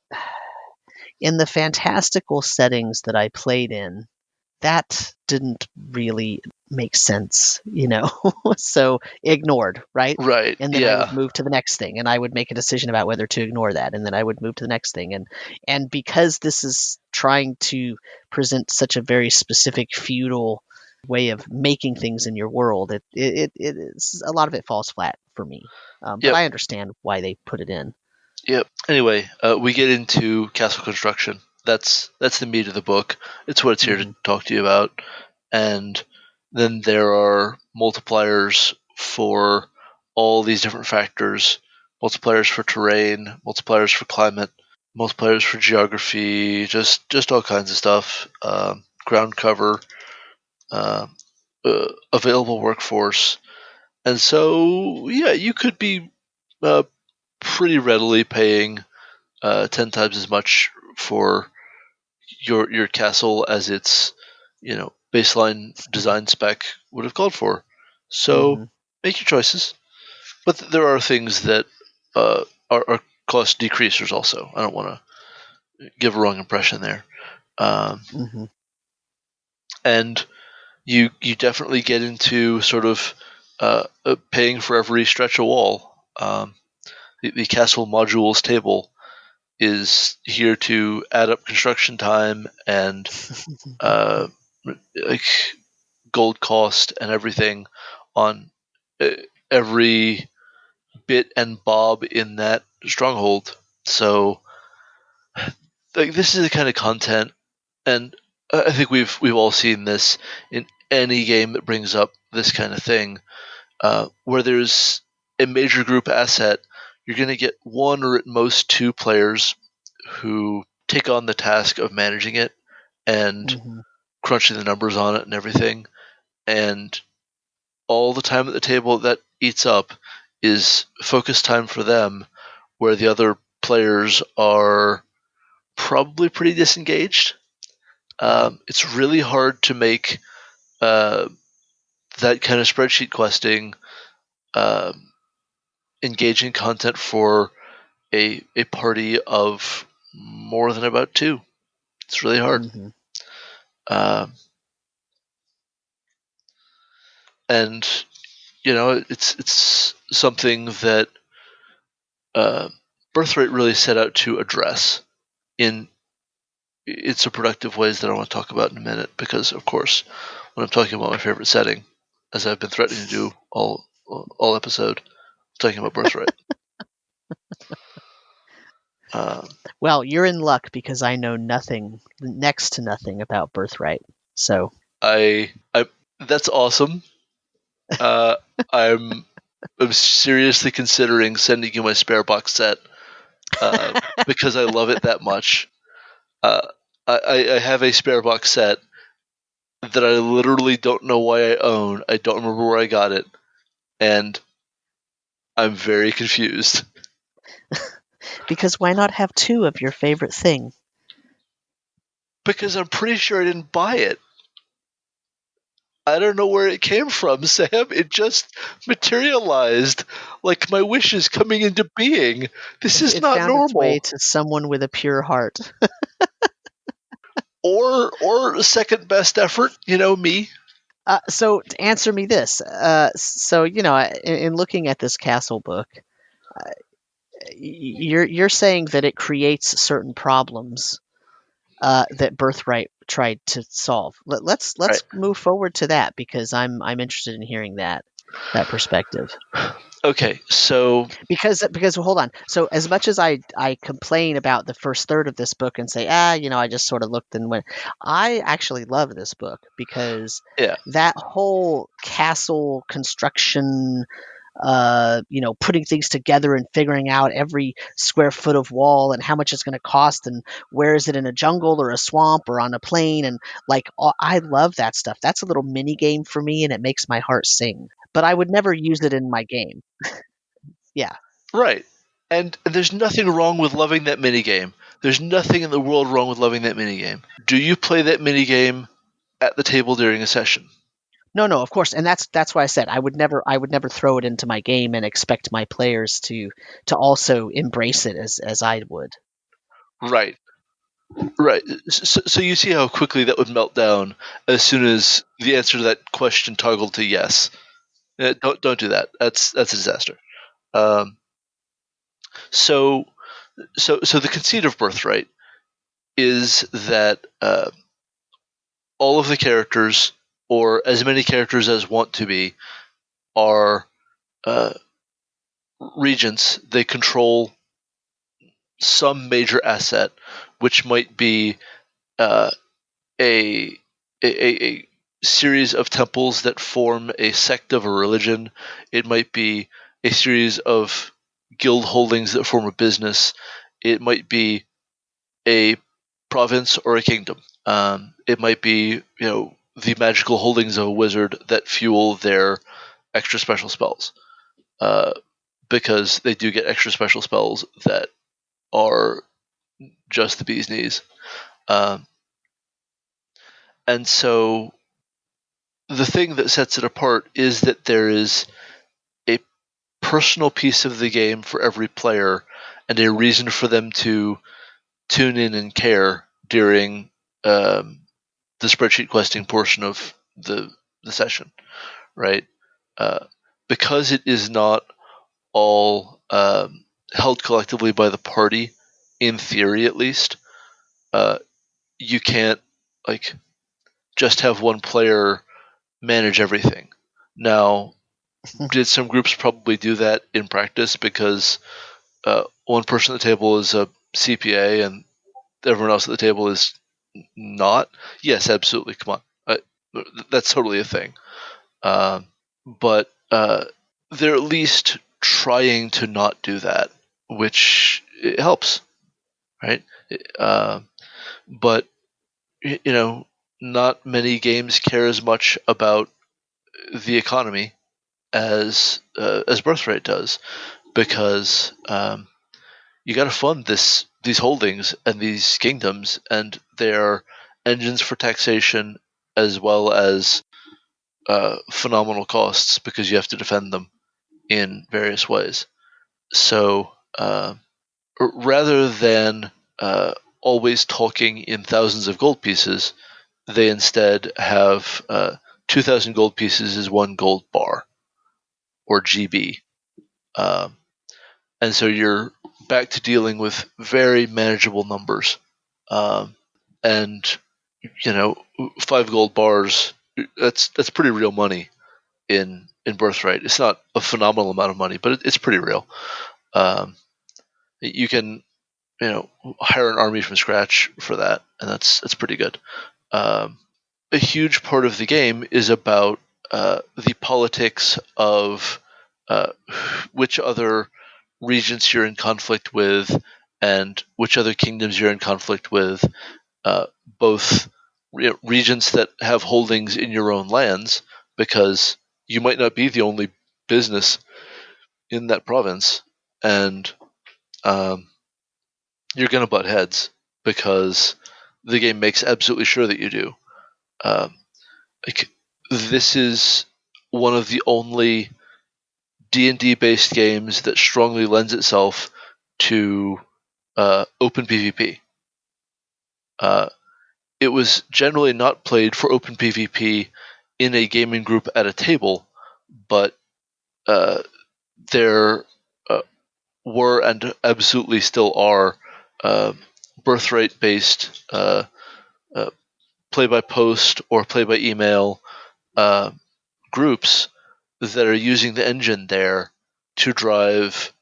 in the fantastical settings that I played in, that didn't really make sense, so ignored, right? Right. And then I would Yeah. move to the next thing, and I would make a decision about whether to ignore that, and then I would move to the next thing. And because this is trying to present such a very specific feudal way of making things in your world, it is, a lot of it falls flat for me. But Yep. I understand why they put it in. Yep. Anyway, we get into castle construction. That's the meat of the book. It's what it's here to talk to you about. And then there are multipliers for all these different factors. Multipliers for terrain, multipliers for climate, multipliers for geography, just all kinds of stuff. Ground cover, uh, available workforce. And so, yeah, you could be pretty readily paying 10 times as much for your castle as its baseline design spec would have called for. So make your choices. But there are things that are cost decreasers also. I don't want to give a wrong impression there. And you definitely get into sort of paying for every stretch of wall. The castle modules table is here to add up construction time and like gold cost and everything on every bit and bob in that stronghold. So like this is the kind of content, and I think we've all seen this in any game that brings up this kind of thing, where there's a major group asset. You're going to get one or at most two players who take on the task of managing it and crunching the numbers on it and everything. And all the time at the table that eats up is focus time for them, where the other players are probably pretty disengaged. It's really hard to make that kind of spreadsheet questing engaging content for a party of more than about two. It's really hard. And it's something that Birthright really set out to address in some productive ways that I want to talk about in a minute, because of course when I'm talking about my favorite setting, as I've been threatening to do all episode, I'm talking about Birthright. Well, you're in luck because I know next to nothing about Birthright. So I that's awesome. I'm seriously considering sending you my spare box set because I love it that much. I have a spare box set that I literally don't know why I own. I don't remember where I got it, and I'm very confused. Because why not have two of your favorite thing? Because I'm pretty sure I didn't buy it. I don't know where it came from, Sam. It just materialized like my wishes coming into being. This is not found its way normal. to someone with a pure heart. or second best effort, me. So to answer me this, in looking at this castle book, you're saying that it creates certain problems that Birthright tried to solve. Let's Right. move forward to that, because I'm interested in hearing that perspective. Okay, so because hold on. So as much as I complain about the first third of this book and say, I just sort of looked and went, I actually love this book because yeah, that whole castle construction putting things together and figuring out every square foot of wall and how much it's going to cost and where is it in a jungle or a swamp or on a plain. And I love that stuff. That's a little mini game for me and it makes my heart sing. But I would never use it in my game. Yeah. Right. And there's nothing wrong with loving that minigame. There's nothing in the world wrong with loving that minigame. Do you play that minigame at the table during a session? No, of course, and that's why I said I would never throw it into my game and expect my players to also embrace it as I would. Right. Right. So you see how quickly that would melt down as soon as the answer to that question toggled to yes. Don't do that. That's a disaster. Um, so so the conceit of Birthright is that all of the characters, or as many characters as want to be, are uh, regents. They control some major asset, which might be uh, a, a series of temples that form a sect of a religion. It might be a series of guild holdings that form a business. It might be a province or a kingdom. It might be the magical holdings of a wizard that fuel their extra special spells, uh, because they do get extra special spells that are just the bee's knees. Um, and so the thing that sets it apart is that there is a personal piece of the game for every player and a reason for them to tune in and care during the spreadsheet questing portion of the session, right? Uh, because it is not all held collectively by the party, in theory at least. You can't like just have one player manage everything. Now, did some groups probably do that in practice because one person at the table is a CPA and everyone else at the table is not? Yes, absolutely. Come on, that's totally a thing. But they're at least trying to not do that, which it helps, right? But not many games care as much about the economy as Birthright does, because you got to fund these holdings and these kingdoms, and they're engines for taxation as well as phenomenal costs because you have to defend them in various ways. So rather than always talking in thousands of gold pieces, they instead have 2,000 gold pieces is one gold bar, or GB. Um, and so you're back to dealing with very manageable numbers. And 5 gold bars, that's pretty real money in Birthright. It's not a phenomenal amount of money, but it's pretty real. You can hire an army from scratch for that, and that's pretty good. A huge part of the game is about the politics of which other regions you're in conflict with and which other kingdoms you're in conflict with, both regions that have holdings in your own lands, because you might not be the only business in that province, and you're going to butt heads because the game makes absolutely sure that you do. Um, like this is one of the only D&D based games that strongly lends itself to open PvP. It was generally not played for open PvP in a gaming group at a table, but there were and absolutely still are Birthright based play by post or play by email groups that are using the engine there to drive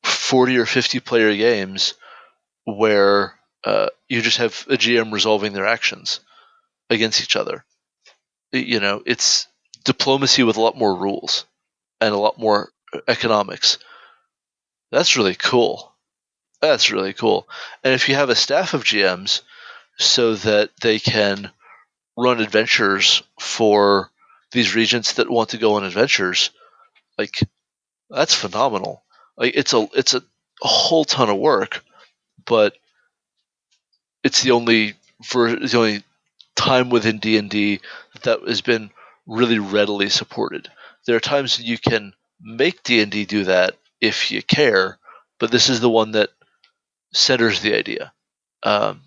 40 or 50 player games where you just have a GM resolving their actions against each other. It's diplomacy with a lot more rules and a lot more economics. That's really cool. That's really cool. And if you have a staff of GMs so that they can run adventures for these regents that want to go on adventures, like, that's phenomenal. Like, it's a whole ton of work, but it's the only time within D&D that has been really readily supported. There are times you can make D&D do that if you care, but this is the one that centers the idea. And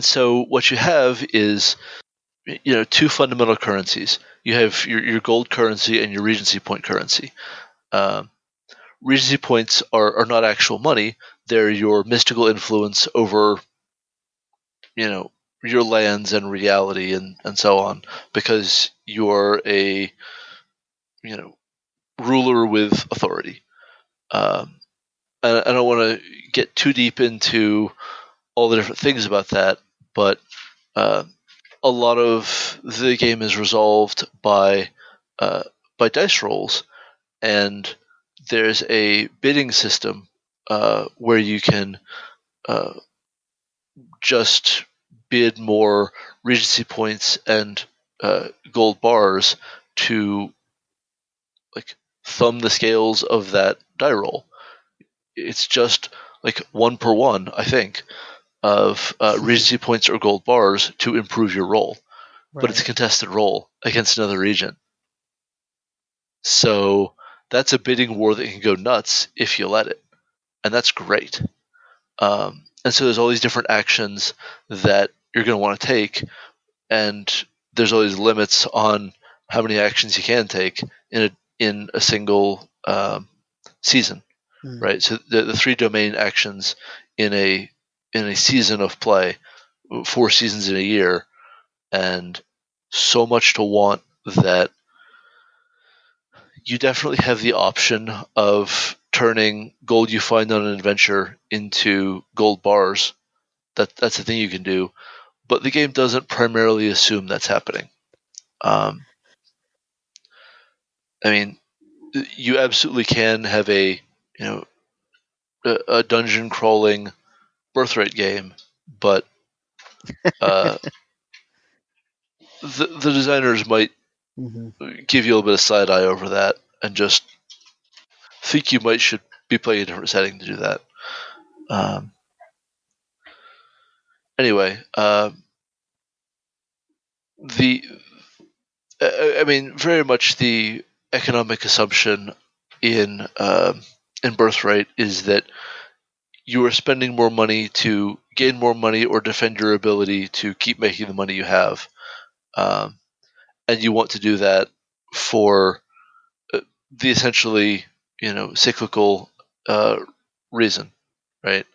so what you have is, two fundamental currencies. You have your gold currency and your Regency point currency. Regency points are not actual money. They're your mystical influence over, your lands and reality and so on, because you're a, ruler with authority. And I don't want to get too deep into all the different things about that, but a lot of the game is resolved by dice rolls, and there's a bidding system where you can just bid more Regency points and gold bars to, like, thumb the scales of that die roll. It's just like 1-per-1, I think, of Regency points or gold bars to improve your roll. Right. But it's a contested roll against another regent. So that's a bidding war that can go nuts if you let it. And that's great. And so there's all these different actions that you're going to want to take, and there's all these limits on how many actions you can take in a single season, right? So the 3 domain actions in a season of play, 4 seasons in a year, and so much to want that you definitely have the option of turning gold you find on an adventure into gold bars. That's the thing you can do, but the game doesn't primarily assume that's happening. I mean, you absolutely can have a dungeon crawling birthright game, but the designers might give you a little bit of side eye over that, and just think you should be playing a different setting to do that. Anyway, very much the economic assumption in Birthright is that you are spending more money to gain more money or defend your ability to keep making the money you have, and you want to do that for the essentially cyclical reason, right?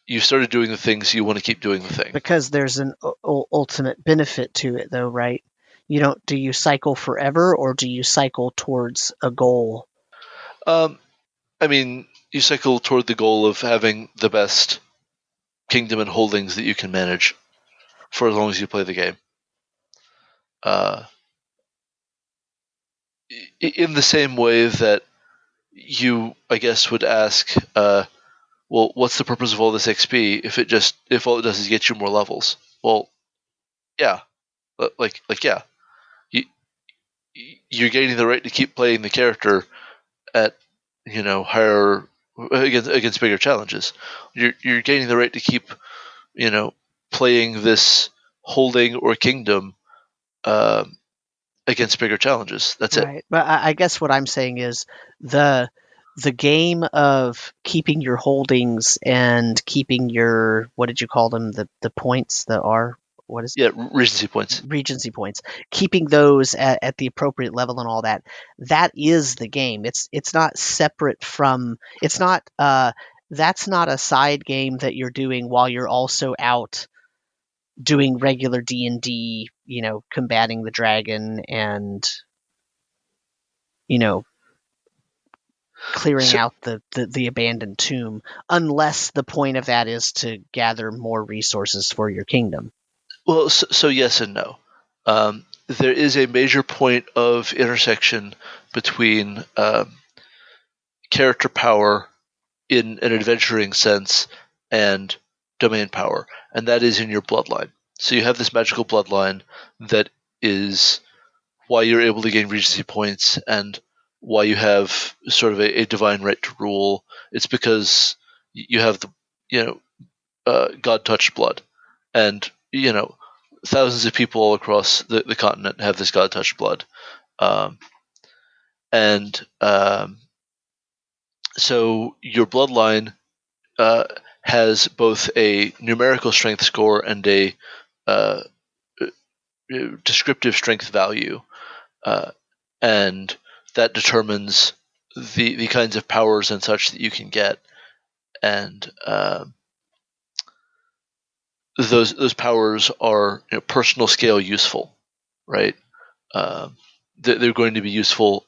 You started doing the things, you want to keep doing the thing. Because there's an ultimate benefit to it, though, right? Do you cycle forever, or do you cycle towards a goal? You cycle toward the goal of having the best kingdom and holdings that you can manage for as long as you play the game. In the same way that you, I guess, would ask, well, what's the purpose of all this XP if all it does is get you more levels? Well, yeah, yeah, you're gaining the right to keep playing the character at higher against bigger challenges. You're gaining the right to keep playing this holding or kingdom against bigger challenges. That's right. it. But I guess what I'm saying is the game of keeping your holdings and keeping your, what did you call them? The points, Regency points. Regency points. Keeping those at the appropriate level and all that. That is the game. It's not separate from. It's not. That's not a side game that you're doing while you're also out doing regular D&D. Combating the dragon and clearing out the abandoned tomb, unless the point of that is to gather more resources for your kingdom. Well, so yes and no. there is a major point of intersection between character power in an adventuring sense and domain power, and that is in your bloodline. So you have this magical bloodline that is why you're able to gain Regency points and why you have sort of a divine right to rule. It's because you have the God-touched blood, and thousands of people all across the continent have this God-touched blood, and so your bloodline has both a numerical strength score and a uh, descriptive strength value, and that determines the kinds of powers and such that you can get, and those powers are personal scale useful, right? They're going to be useful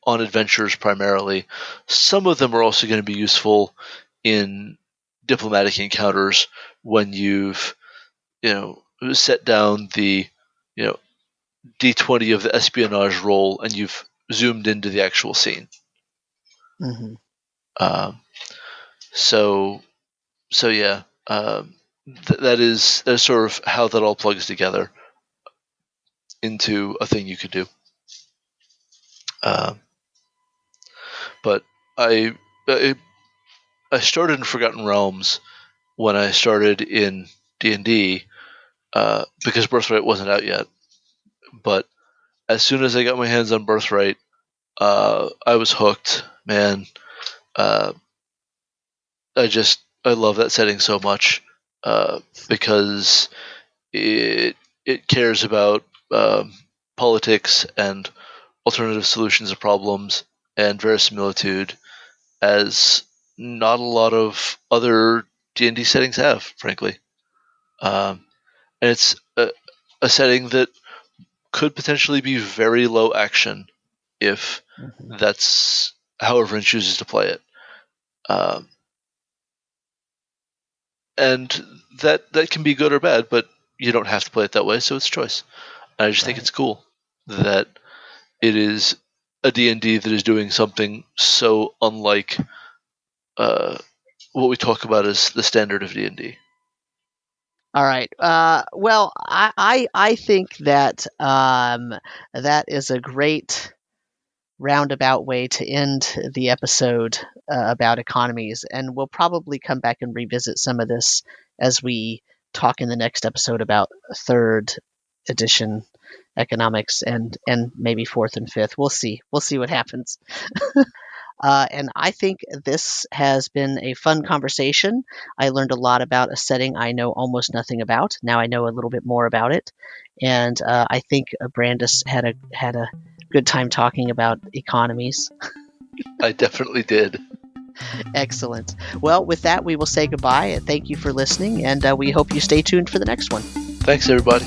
on adventures primarily. Some of them are also going to be useful in diplomatic encounters when you've set down the D20 of the espionage roll and you've zoomed into the actual scene. Mm-hmm. So yeah, that is sort of how that all plugs together into a thing you could do. But I started in Forgotten Realms when I started in D&D because Birthright wasn't out yet. But as soon as I got my hands on Birthright, I was hooked, man. I love that setting so much because it cares about politics and alternative solutions of problems and verisimilitude as not a lot of other D&D settings have, frankly. And it's a setting that could potentially be very low action if that's how everyone chooses to play it. And that can be good or bad, but you don't have to play it that way, so it's choice. And I just think it's cool that it is a D&D that is doing something so unlike what we talk about as the standard of D&D. All right. Well, I think that that is a great roundabout way to end the episode about economies, and we'll probably come back and revisit some of this as we talk in the next episode about third edition economics and maybe fourth and fifth. We'll see what happens. And I think this has been a fun conversation. I learned a lot about a setting I know almost nothing about. Now I know a little bit more about it, and I think Brandis had a good time talking about economies. I definitely did. Excellent. Well, with that, we will say goodbye. Thank you for listening, and we hope you stay tuned for the next one. Thanks, everybody.